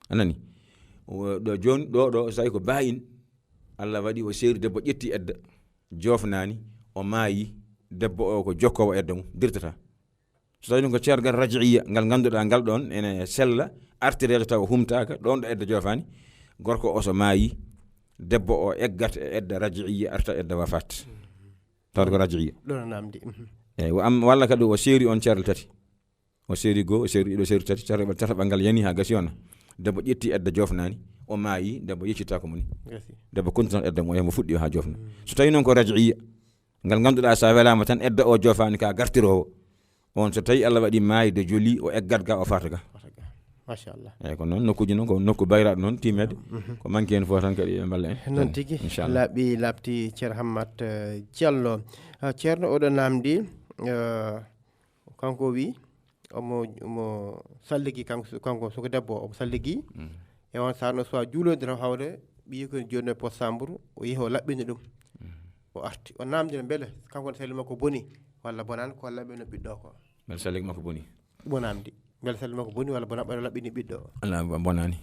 anani ɗo joni ɗo so tawi ko ba'in Allah waɗi o seeri debbo ƴetti edda joofnaani o maayi debbo o ko jokkowo edda mum dirtata so tawi ɗum ko cergal raj'iya ngal ngannduɗaa ngal ɗon ene sella artireede taw humtaaka ɗon ɗo edda joofaani gorko o so maayi debbo o eggat e edda raj'iya arta edda wafat tawde ko raj'iya ɗon namdi eyi walla kadi o seeri on cerle tati o seeri goo o seeri ɗiɗo seeri tati tataɓal ngal yani ha gasi ona debbo ƴetti edda jofnaani o maayi debbo yeccita ko moni debbo continue edda mo mo fuɗɗi ha jofna so tawi noon ko raj'iya ngal ngannduɗaa sa welama tan edda o jofaani ka gartirowo on so tawi Allah waɗi maayde joli o eggat ga o fata ga machallah eyi ko noon nokkuji noon ko nokku bayraɗo noon timede ko manque hen fof tan kadi e balla en noon tigi laaɓi labti ceerno Hammat Diallo ceerno oɗo namdi kanko wi omo salligi kanko soko debbo omo salligi e on saaha no suwa juulodira hawde ɓiyi ko joni e post sambour o yeehi o laɓɓini ɗum o arti o namdino beele kanko ne salli makko boni walla bonani ko laɓɓino ɓiɗɗo ko beele salligi makko boni bonamdi beele salli makko boni walla bona ɓaɗa laɓɓini ɓiɗɗo o ala bonani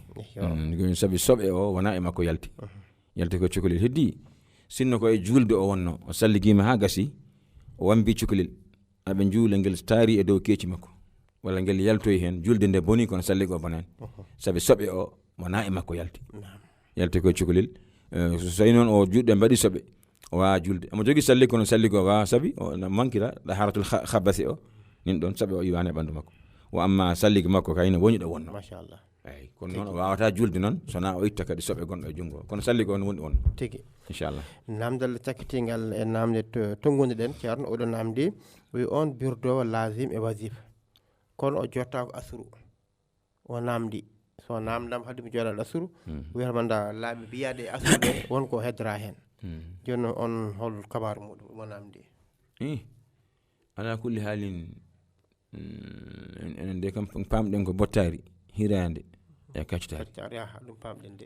sabi soɓe o wona e makko yalti ko cukalel heddi sinno ko e julde o wonno o salligima ha gasi o wambi cukalel aɓe juula ngel taari e dow keeci makko walla ngel yaltoyi hen julde nde boni kono salligo o bonani sabi soɓe o wona e makko yalti ko cukalel so tawi noon o juɗɗe mbaɗi soɓe o wawa julde omo jogui salli kono salligo wawa sabi o mankira daharatul khabasi o nin ɗon saɓe o yiwani e ɓandu makko o amma salligi makko kayno woni ɗo wonno machallah eyyi kono noon o wawata julde noon sona o itta kadi soɓe gonɗo e junngo kono salligo on woni wonno tigi inchallah namdal cakkitingal e namde tongude ɗen ceerno oɗo namdi wi on birdowo lazim e wasifa kono o jotta ko asuru o namdi so namdam haade mi jooɗal asuru wiyatamanda laaɓi mbiyaɗe e asuru ɗe wonko heddora hen joni on hol kabaru muɗum mo namdi ala kulli haalin enen de kam pamɗen ko bottari hirande e kaccitade ɗum pamɗen de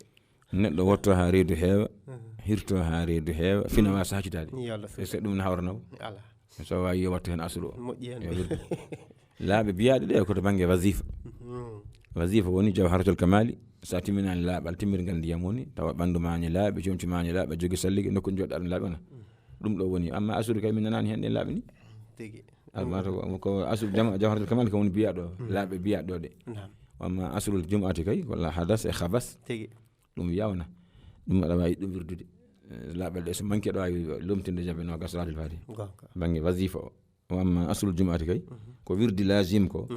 neɗɗo wotto ha reedu heewa hirto ha reedu heewa fina wa saccitade so ɗum ne hawranamo ala so wawi yo watto hen asuru o moƴƴi hen laaɓe biyaɗe ɗe koto banggue wasifa woni jawharatul kamali sa timminani laaɓal timmirgal ndiyam woni tawa ɓandu mañi laaɓe comci mañi laaɓe jogui salligue nokku joɗɗa ɗum laaɓe ona ɗum ɗo woni amma asuru kay min nanani hen ɗen laaɓe ni tigi almata ko asuru jawharatul kamali ko woni biyaɗo laaɓe biyaɗo ɗe amma asrul jum'ati kay walla hadas e khabas tigi ɗum yawna ɗum aɗa wawi ɗum wirdude laaɓal ɗe so manque aɗa wawi lomtinde jaɓe no gas salatul fati banggue wasifa o amma asrul jum'ati kay ko wirdi lazim ko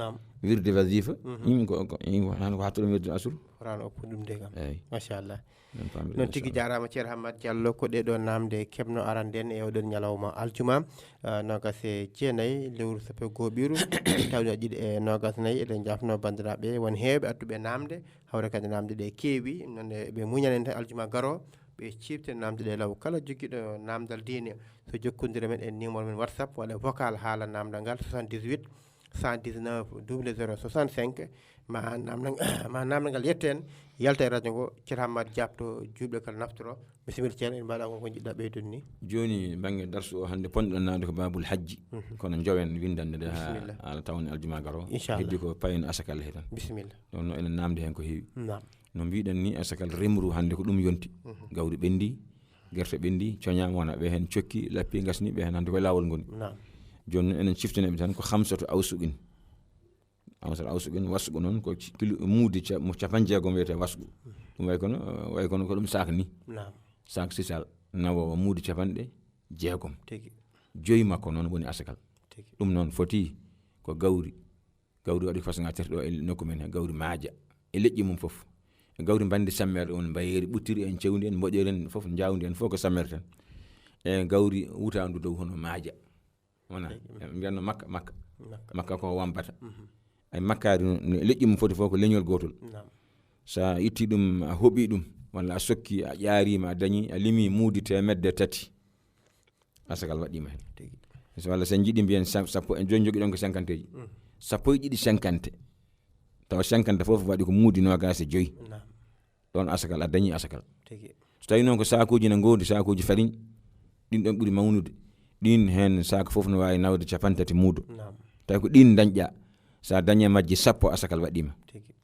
wirde wasifa yimɓe ko hattoɗum wirde asru rano oppo ɗum de kam machallah noon tigui jarama ceerno Hammat Diallo ko ɗeɗo namde kebno aranden e oɗon ñalawma aljuma nogas e jeenayyi lewru sappo goɓiru tawno ɗiɗi e nogas nayyi eɗen jafno bandiraɓe won heewɓe adduɓe namde hawre kadi namde ɗe keewi noon ɓe muñanen tan aljuma garo ɓe ciften namde ɗe law kala joguiɗo namdal diine so jokkodire men e numéro men WhatsApp walla vocal haala namdal ngal 78 119 00 65 ma namdal ngal yetten yalta e radio ngo ceerno Hammat jabto juuɓe kala naftoro bisimilla ceerno en mbaɗa ko jiɗɗa ɓeydude ni joni banggue darsu o hande ponɗon namde ko babul hajji kono jowen windande nde ha tawne aljuma garo heddi ko payen asakal he tan bisimilla ɗon no enen namde hen ko heewi no mbiɗen ni asakal remru hande ko ɗum yonti gawri ɓendi guerte ɓendi coñama wona ɓe hen cokki lappi gasni ɓe hen hande koye lawol goni joni noon enen ciftaneɓe tan ko hamsato awsuqin wasgu noon ko muudi mo capan jeegom wiyete wasgu ɗum way kono ko ɗum sac ni sac sisal nawo muudi capanɗe jeegom joyi makko noon woni asakal ɗum noon foti ko gawri waɗi façon tati ɗo e nokku men he gawri maaja e leƴƴi mum foof e gawri bandi sammere on mbayeri ɓuttiri en cewdi en moƴƴeri en foof jawdi en fof ko sammere tan e gawri wutandu dow hono maaja wona mbiyatno makka ko wambata ay makkaari leƴƴi mum foti fof ko leñol gotol sa itti ɗum a hoɓi ɗum walla a sokki a ƴaarima a dañi a limi muudi 3 asakal waɗima hen walla sen jiiɗi mbiyen sappo en joni jogiɗon ko 50 ji sappo e ɗiɗi 50 tawa 50 fof waɗi ko muudi 25 ɗon asakal a dañi asakal so tawi noon ko sakuji ne gondi sakuji farine ɗin ɗon ɓuuri mawnude ɗin hen sac fof no wawi nawde 30 muudo tawi ko ɗin dañƴa sa dañe majji sappo asakal waɗima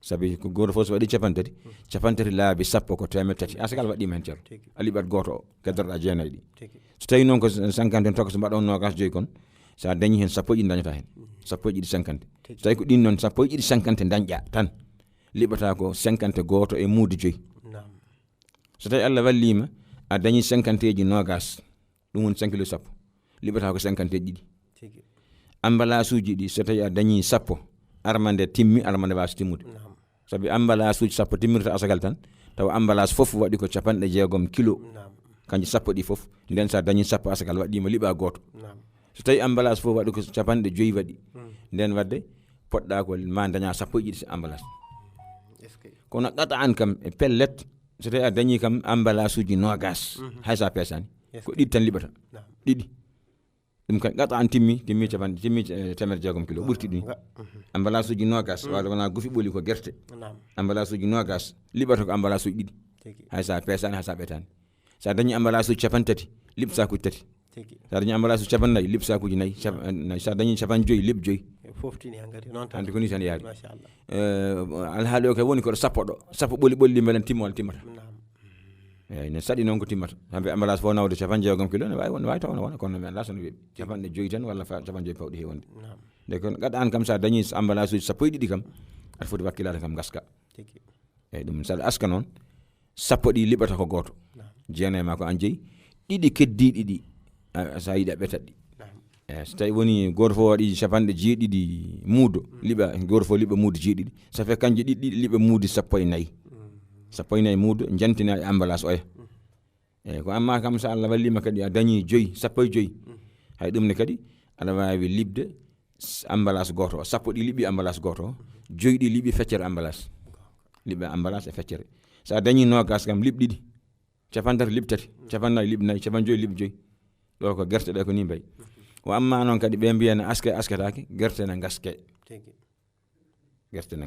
sabi ko goto fof so waɗi 30 laabi sappo ko 300 asakal waɗima hen ceerno a liɓat goto o keddotoɗa jeenayyi ɗi so tawi noon ko 50 tokko so mbaɗon 25 kon sa dañi hen sappo e ɗiɗi dañata hen sappo e ɗiɗi 50 so tawi ko ɗin noon sappo e ɗiɗi 50 dañƴa tan liɓata ko 50 goto e muudo 5 so tawi Allah wallima a dañi 50 ji 20 ɗum woni 5 kilo sappo liɓata ko 50 e ɗiɗi emballage uji ɗi so tawi a dañi sappo armande timmi armande wasa timmude sabi emballage uji sappo timmirta asakal tan tawa emballage fof waɗi ko 60 kilo kanji sappo ɗi fof nden sa dañi sappo asakal waɗima liɓa goto so tawi emballage fof waɗi ko 50 waɗi nden wadde poɗɗa ko ma daña sappo e ɗiɗi emballage kono qata an kam e pellet so tawi a dañi kam emballage uji 20 hay sa pesani ko ɗiɗi tan liɓata ɗiɗi ɗum kan qata an timmi 60 kilo ɓurti ɗum emballage uji 20 walla wona gufi ɓoli ko guerte emballage uji 20 liɓata ko emballage uji ɗiɗi hay sa pesani hay sa ɓetani sa dañi emballage uji 30 liɓ sakuji 3 sa dañi emballage uji 40 liɓ sakuji 4 sa dañi 50 liɓ 5 foftini hangati non tan andi ko ni tan yaari alhaali o kay woni ko sappo ɓolli mbelen timmo walla timmata eyyi ne saɗi noon ko timmata hamɓe emballage fof nawde 60 kilo ne wawi taw wona kono mi anda sono weeɓi 50 tan walla 50 pawɗi hewonde nde kon gaɗa an kam sa dañi emballage uji sappo e ɗiɗi kam aɗa foti wakkilade kam gaska eyyi ɗum saɗa aska noon sappo ɗi liɓata ko goto jeenayi ma ko an jeeyi ɗiɗi keddiɗi ɗi sa yiiɗi a ɓetat ɗi so tawi woni goto fof waɗi 70 muudo liɓa goto fof liɓa muudo 7 ça fait kanji ɗiɗi liɓa muudo 14 muudo jantina e emballage oya eyyi ko amma kam sa Allah wallima kadi a dañi 15 hay ɗum ne kadi aɗa wawi liɓde emballage goto o sappo ɗi liɓi emballage goto o 5 ɗi liɓi feccere emballage liɓa emballage e feccere sa dañi 20 kam liɓ ɗiɗi 50 liɓ 3 50 liɓ 4 50 liɓ 5 ɗo ko guerte ɗe ko ni mbayi wa amma noon kadi ɓe mbiyana asketake guerte ne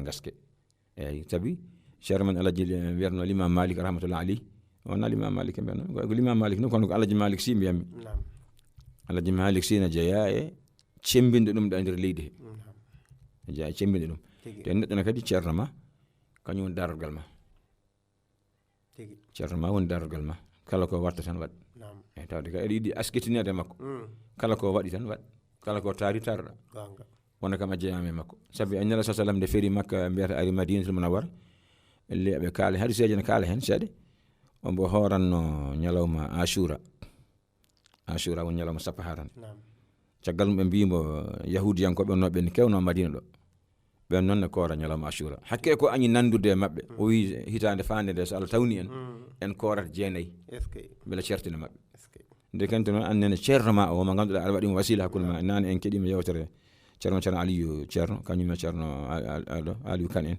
gaske eyyi sabi cheikh men alaji wiyatno l'imam Malik rahmatullah alayhi wona l'imam Malik mbiyano ko l'imam Malik no kono ko alaji Malik si mbiyami alaji Malik si ne jeeya e cembinde ɗum ɗo e nder leydi he jeeya e cembinde ɗum te neɗɗo ne kadi ceerno ma kañum woni darorgal ma ceerno ma woni darorgal ma kala ko watta tan waɗ eyyi tawde ka eɗa yiiɗi asketinede makko kala ko waɗi tan waɗ kala ko taari tarɗa wona kam a jeeyama e makko sabi annabi sallallahu alaihi wasallam nde feeri makka mbiyata ari madinatul munawwara le ɓe kaala hadiseji ne kaala hen seeɗa ombo horanno ñalawma ashura woni ñalawma sappo haran caggal mum ɓe mbimo yahudiyankoɓe no ɓen kewno madina ɗo ɓen noon ne koora ñalawma ashura hakke ko añi nandude e mabɓe o wi hitande fande nde so Allah tawni en koorata 9 beela certine mabɓe nde kente noon annene ceerno ma o mo ganduɗa aɗa waɗimo wasila hakkude ma nane en keeɗima yewtere ceerno Aliou ceerno kañum e ceerno Aliou Kane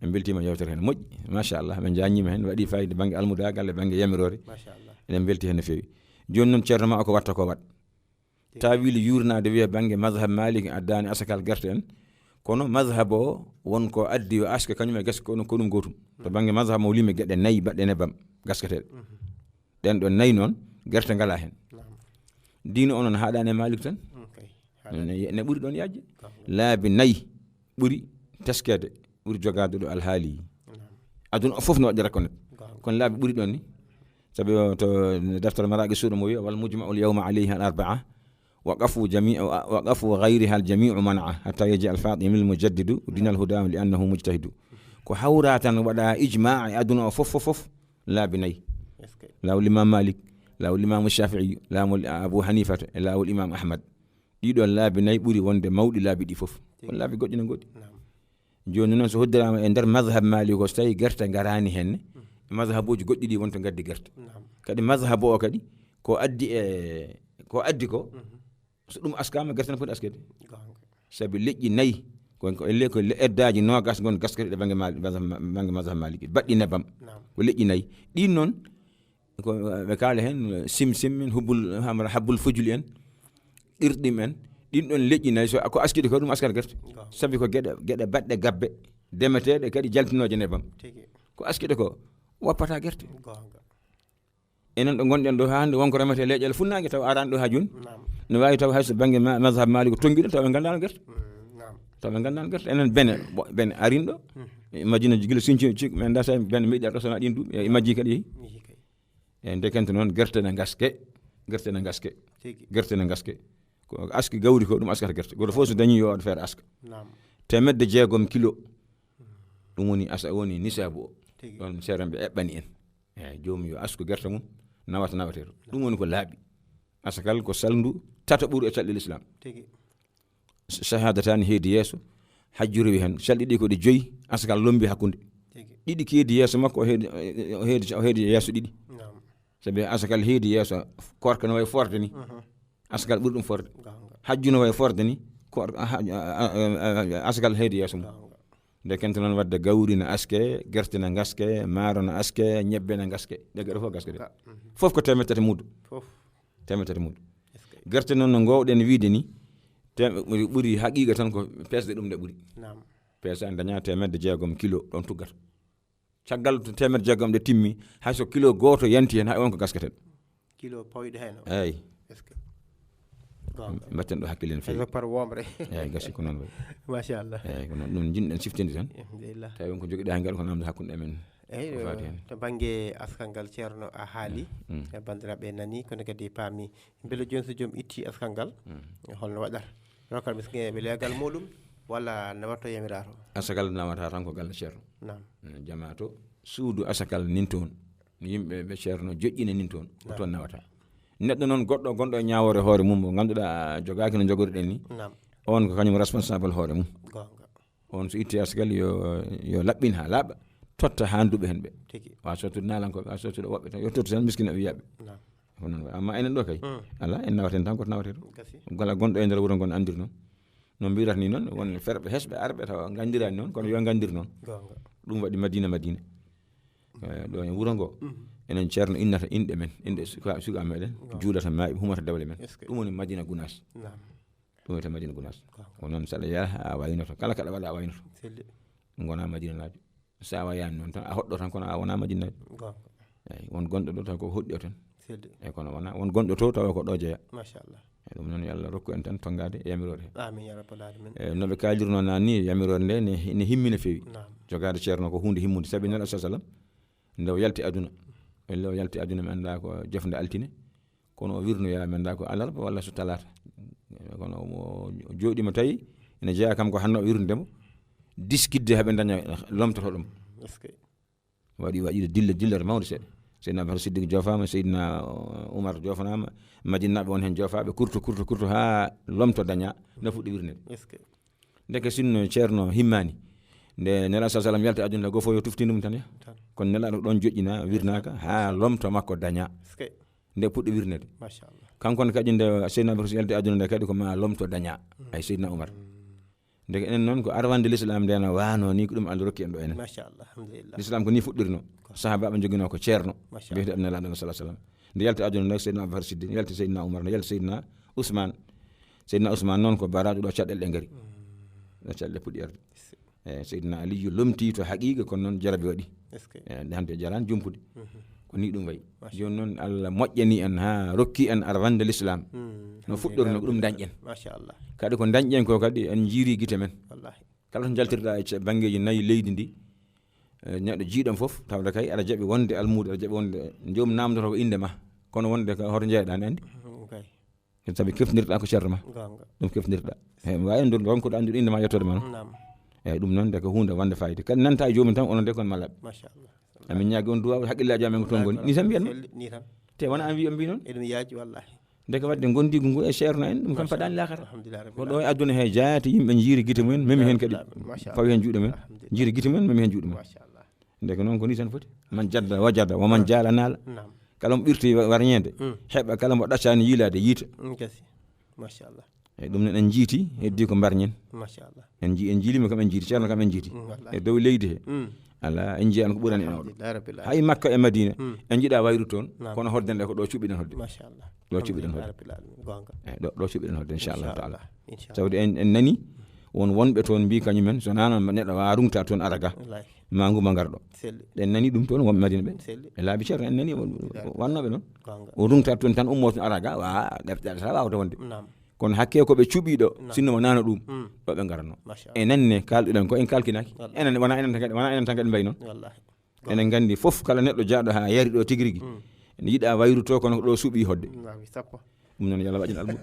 en beltima yewtere hen moƴƴi machallah ɓe jañima hen waɗi fayida banggue almudagal e banggue yamirore enen belti hen no fewi joni noon ceerno ma o ko watta ko waɗ tawili yurnade wiye banggue madhhab Malik addani asakal guerte en kono madhhab o wonko addi yo aska kañum e gaske ko ɗum gotum to banggue madhhab mo limi gueɗe 4 baɗɗe nebbam gasketeɗe ɗen ɗo 4 noon guerte ngala hen diino onon haɗani e Malik tan ne ɓuuri ɗon yajde laabi 4 ɓuuri teskede ɓuuri jogade ɗo alhaali aduna fof no waɗi reconnaître kono laabi ɓuuri ɗon ni sabi to deftere maraqi suuɗo mo wi wal mujma'u al-yawma alayhi al-arba'a وقفوا غيرها الجميع منعه حتى يجي الفاطمي المجدد دين الهدى لأنه مجتهد كحورات ودا إجماع أدنى فف لا بني لا الإمام مالك لا الإمام الشافعي لا أبو حنيفة لا الإمام أحمد يدو لا بني بوري وند مودي لا بدي فف ولا بيقول نقول جون الناس هدرا عند مذهب مالك وستاي قرت قراني هن مذهب وجو قد دي وانت قد قرت كدي مذهب وكدي كو أدي كو so ɗum askama gerte ne foti askede gonga sabi leƴƴi nayi ko eddaji nogas gon gaskete ɗe bange mazhab maliki baɗɗi nebam ko leƴƴi nayi ɗin noon ko ɓe kaala hen sim en habbul fujuli en ɗirɗim en ɗin ɗon leƴƴi nayi so ko askide ko ɗum askata gerte sabi ko geɗe baɗɗe gabbe demeteɗe kadi jaltinoje nebam ko askide ko woppata gerte enen ɗo gonɗen ɗo hande wonko remete leƴƴel funnague taw arani ɗo ha joni no wawi taw hayso banggue mazhab malik tonguiɗo taw ɓe gandano gerte enen bene arin ɗo Madina guila sinci men dasa ben meɗi arɗo sona ɗin duuɓi majji kadi yeehi e ndekente noon gerte ne gaske ko aski gawri ko ɗum askata gerte goto fof so dañi yo waɗa feere aska 600 kilo ɗum woni nisabu o ɗon seeramɓe eɓɓani en eyyi jomum yo asku gerte mum nawateto ɗum woni ko laaɓi asakal ko salndu tata ɓuuri e calɗel islam shahadatani heedi yeeso hajju rewi hen calɗi ko ɗi 5 asakal lombi hakkude ɗiɗi keedi yeeso makko o heedi yeeso ɗiɗi sabi asakal heedi yeeso korka no way forde ni asakal ɓuri ɗum forde hajju no way forde ni asakal heedi yeeso mum nde kente noon wadde gawri no aske gerte no gaske maaro no aske ñebbe no gaske ɗe gaɗa fof gaske de fof ko temettati muddo gerte noon no gowɗen wiide ni ɓuri haqiqa tan ko pesde ɗum nde ɓuri peesa daña 600 kilo ɗon tuggata caggal to 600 ɗe timmi hayso kilo goto yanti hen hay wonko gasketen kilo pawɗe hen eyyi mbatten ɗo hakkille no fewi par womre eyyi gasi ko noon way machallah eyyi ko noon ɗum jinɗen siftinde tan tawi wonko joguiɗa hen ngal ko namde hakkude men eyyi to banggue askal ngal ceerno a haali e bandiraɓe nani kono kadi paami beele joni so joom itti askal ngal holno waɗata rokal miskineɓe leegal muɗum walla ne watto yamirato asakal nawata tan ko galle ceerno jama to suudu asakal nin toon yimɓe ɓe ceerno joƴƴine nin toon ko toon nawata neɗɗo noon goɗɗo gonɗo e ñawore hoore mum o ganduɗa jogaki no jogoriɗen ni on ko kañum responsable hoore mum on so itti asakal yo laɓɓin ha laaɓa totta handuɓe hen ɓe wa sottude nalankoɓe wa sottude woɓɓe tan yo tottu tan miskine o wiyaɓe ko noon amma enen ɗo kay ala en nawaten tan koto nawate to gala gonɗo e nder wuuro ngon andir noon no mbirata ni noon won ferɓe hesɓe arɓe taw gandirani noon kono yo gandir noon ɗum waɗi madina ɗo e wuuro ngo enen ceerno innata inɗe men inɗe suka meɗen juulata maaɓe humata dewle men ɗum woni madina gounas ɗum wiyete madina gounas ko noon saɗa yaha a waynoto kala kaɗa waɗa a waynoto gona madina naɓe sa wayani noon tan a hoɗɗo tan kono a wona madina naɓe eyyi won gonɗo ɗo taw ko hoɗɗi o tan eyyi kono wona won gonɗo to tawa ko ɗo jeeya machallah ɗum noon yo Allah rokku en tan tongade e yamirode amin ya rabbal alamin noɓe kalirno nani yamirode nde ne himmina feewi jogade ceerno ko hunde himmude sabi nelaɗo sallam nde o yalti aduna mi anda ko jofde altine kono o wirnoya mi anda ko alarba walla so talata kono o jooɗima tawi ene jeeya kam ko hanno o wirnudemo diskidde haɓe daña lomtoto ɗum waɗi dillere mawde seeɗa seydina Abubakar Siddiq jofama seydina Oumar jofanama Madina naɓe won hen jofaɓe kurto ha lomto daña no fuɗɗi wirnede ndeke sinno ceerno himmani nde nelaɗo sallam yalti aduna go fof yo tuftindum tan ya kono nelaɗo ɗon joƴƴina wirnaka ha lomto makko daña nde puɗɗi wirnede kankone kadi nde seydina Abubakar yalti aduna nde kadi ko ma lomto daña ay seydina Oumar ndeke enen noon ko arwande l'islam nde no wano ni ko ɗum Allah rokki en ɗo enen l'islam ko ni fuɗɗirno sahabaɓe joguino ko ceerno biyete ɗum nelaɗo sallallahu alaihi wasallam nde yalti aduna nde seydina Abubakar Siddiq yalti seydina Oumar nde yalti seydina Ousmane noon ko baraɗo ɗo caɗɗel ɗe gaari ɗo caɗɗel puɗɗi arde eyyi seydina Aliyu lomti to haqiqa kono noon jarabi waɗi eyyi hande jarani jumpude ko ni ɗum wayi joni noon Allah moƴƴani en ha rokki en arwande l'islam no fuɗɗorno ko ɗum dañƴen kadi ko dañƴen ko kadi en jiiri guite men kala to jaltirɗa e banggueji nayyi leydi ndi neɗɗo jiiɗam foof tawde kay aɗa jaɓi wonde almude aɗa jaɓi wonde jomum namdoto ko inde ma kono wonde ko hoto jeeyaɗa andi sabi keftinirɗa ko ceerno ma ɗum keftinirɗa eyyi wawi ndo ronkuɗo andude inde ma yettode ma noon eyyi ɗum noon de ko hunde wonde fayida kadi nanta e jomum tan onon de kono malaɓe amin ñaagui on duwaw haqqillaji amen ko toon goni ni tan mbiyanno te wona an wi on mbi noon eɗum yaaji wallahi ndeke wadde gondigu ngu e ceerno en ɗum kam faɗani lakata ko ɗo e aduna he jaati yimɓe jiiri guite mumen memi hen kadi fawi hen juuɗe men jiiri guite mumen memi hen juuɗe men ndeke noon ko ni tan foti man jadda wajada woman jaala naala kala mo ɓirti warñede heɓa kala mo ɗaccani yiilade yiita machallah e ɗum noon en jiiti heddi ko mbarñen machallah en jiilima kam en jiiti ceerno kam en jiiti e dow leydi he ala en jiyan ko ɓurani en oɗo hay Makka e Madina en jiiɗa wayru toon kono hodden ɗe ko ɗo cuɓiɗen hodde machallah ɗo cuɓiɗen hodde gonga ɗo cuɓiɗen hodde inchallahu taala tawde en nani wonɓe toon mbi kañumen so nano neɗɗo wawa rungta toon araga ma nguma garɗo en nani ɗum toon wonɓe Madina ɓe e laabi ceerno en nani wannoɓe noon o rungta toon tan ummo toon araga wa ɗeɗata wawde wonde kono hakke koɓe cuɓiɗo sinno mo nano ɗum ɗo ɓe garanno e nanne kalɗuɗen ko en kalkinaki enen wona enen tan kadi mbayi noon enen gandi fof kala neɗɗo jaaɗo ha yari ɗo tigui rigui ne yiiɗa wayruto kono ko ɗo suuɓi hodde ɗum noon yalla waƴan almuɓe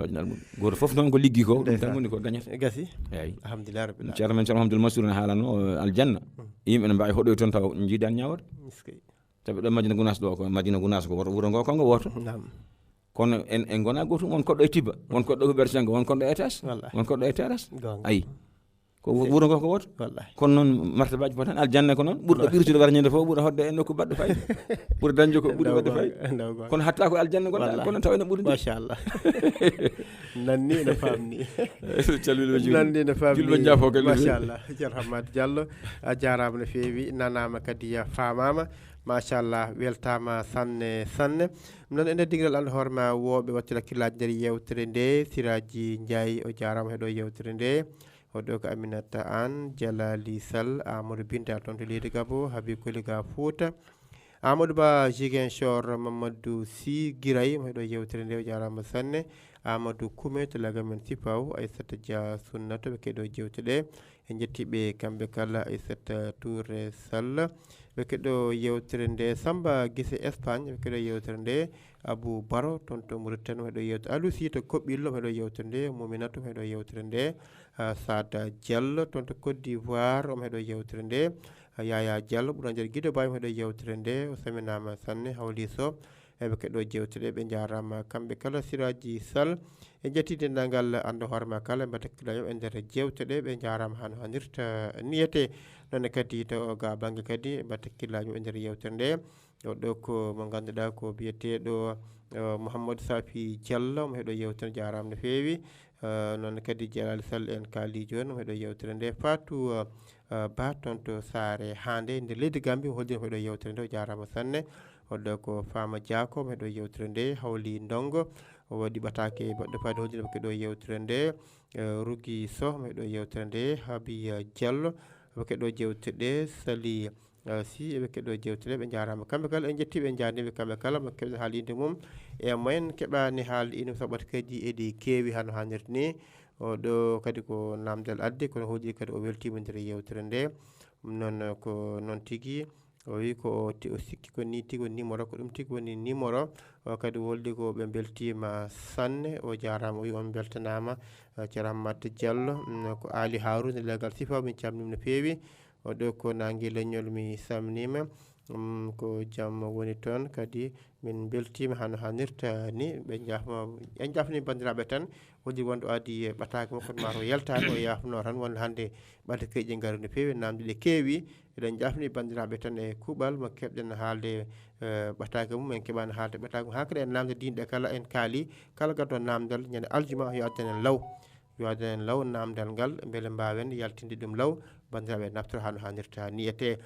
waƴan almuɓe goto foof noon ko liggi ko ɗum tan woni ko dañata gasi eyyi alhamdulillah rabbil ceerno men ceerno Hamdoul Massour ne haalanno aljanna yimɓe ne mbawi hoɗoy toon taw jiidani ñaworde tawi ɗo Madina Gounass ɗo ko Madina Gounass ko woto wuuro ngo kongo woto kono en gona gotum won koɗɗo e tibba won koɗɗo ko bertango won koɗɗo étage won koɗɗo e terrasse ayi ko wuuro ngo ko woto kono noon martabaji fof tan aljanna ko noon ɓurɗo ɓirtude warñede fof ɓuura hodde e nokku baɗɗo fayida ɓuura dañde ko ɓuuri wadde fayida kono hatta ko aljanna gonɗa kono taw ene ɓuuri machallah nanni no famni nanni no famni julɓe jaafo kadi machallah ceerno Hammadou Diallo a jarama no feewi nanama kadi famama machallah weltama sanne sanne non ene digral anda hoorema wooɓe watte hakkillaji nder yewtere nde Siraji Ndiaye o jarama heɗo yewtere nde oɗo ko Aminata Anne Jalali Sall Amadou Binta toon to leydi Gabo Habib Koliga Fouta Amadou Ba Ziguinchor Mamadou Sy Guiray mo heɗo yewtere nde o jarama sanne Amadou Koumé to lagamen Sipaw Aissata Dia Sunnata ɓe keɗo jewte ɗe en jettiɓe kamɓe kala Aissata Touré Sall ɓe keɗo yewtere nde Samba Guissé Espagne ɓe keɗo yewtere nde Abou Baro toon to Mauritanie heɗo yewtere Aliou Sy to Koɓɓillo heɗo yewtere nde Mouminatou heɗo yewtere nde Sada Diallo toon to Côte d'Ivoire omo heɗo yewtere nde Yaya Diallo ɓuura nder Guido Baye heɗo yewtere nde o saminama sanne Hawli Sow eɓe keɗo jewteɗe ɓe jarama kamɓe kala Siraji Sall e jetti dendagal ando hoorema kala mbaɗa hakkillaji e nder jewteɗe ɓe jarama hano hannirta niyete nonne kadi to ga banggue kadi mbaɗa hakkillaji e nder yewtere nde oɗo ko mo ganduɗa ko biyeteɗo Mouhamadou Safi Diallo mo heɗo yewtere jarama no feewi noon kadi Jalal Sall en kaali joni mo heɗo yewtere nde Fatou Ba toon to Saare Hande nder leydi Gambie holliri heɗo yewtere nde o jarama sanne oɗo ko Fama Diako mo heɗo yewtere nde Hawli Ndongo o waɗi ɓatake baɗɗo fade holliri keɗo yewtere nde Rougui Sow mo heɗo yewtere nde Habi Diallo ɓe keɗo jewteɗe Sali si eɓe keɗo jewteɗe ɓe jarama kamɓe kala en jettiɓe en jarniɓe kamɓe kala mo keɓɗen haalinde mum e moyen keɓani haalde ina saɓat kadi eɗi keewi hano hannirta ni oɗo kadi ko namdal adde kono hooliri kadi o weltima nder yewtere nde noon ko noon tigui o wi ko o sikki ko ni tigui numéro ko ɗum tigui woni numéro o kadi wolde ko ɓe beltima sanne o jarama o wi on beltanama ceerno Hammadou Diallo ko Ali Harouna e legal Sifaw min calminimo no feewi oɗo ko Nangui Leñol mi salminima ko jaam woni toon kadi min beltima hano hannirta ni ɓe jafma en jafni bandiraɓe tan woodi wonɗo adi ɓatake makko mataw yaltani o yafno tan wonde hande ɓadde kayƴe gaari no feewi namde ɗe keewi eɗen jafni bandiraɓe tan e kuuɓal mo keɓɗen haalde ɓatake mum en keɓani haalde ɓatake mum hankkadi en namde dinɗe kala en kaali kala gaddo namdal ñande aljuma yo addane law yo addane law namdal ngal beele mbawen yaltinde ɗum law bandiraɓe naftoro hano hannirta niyete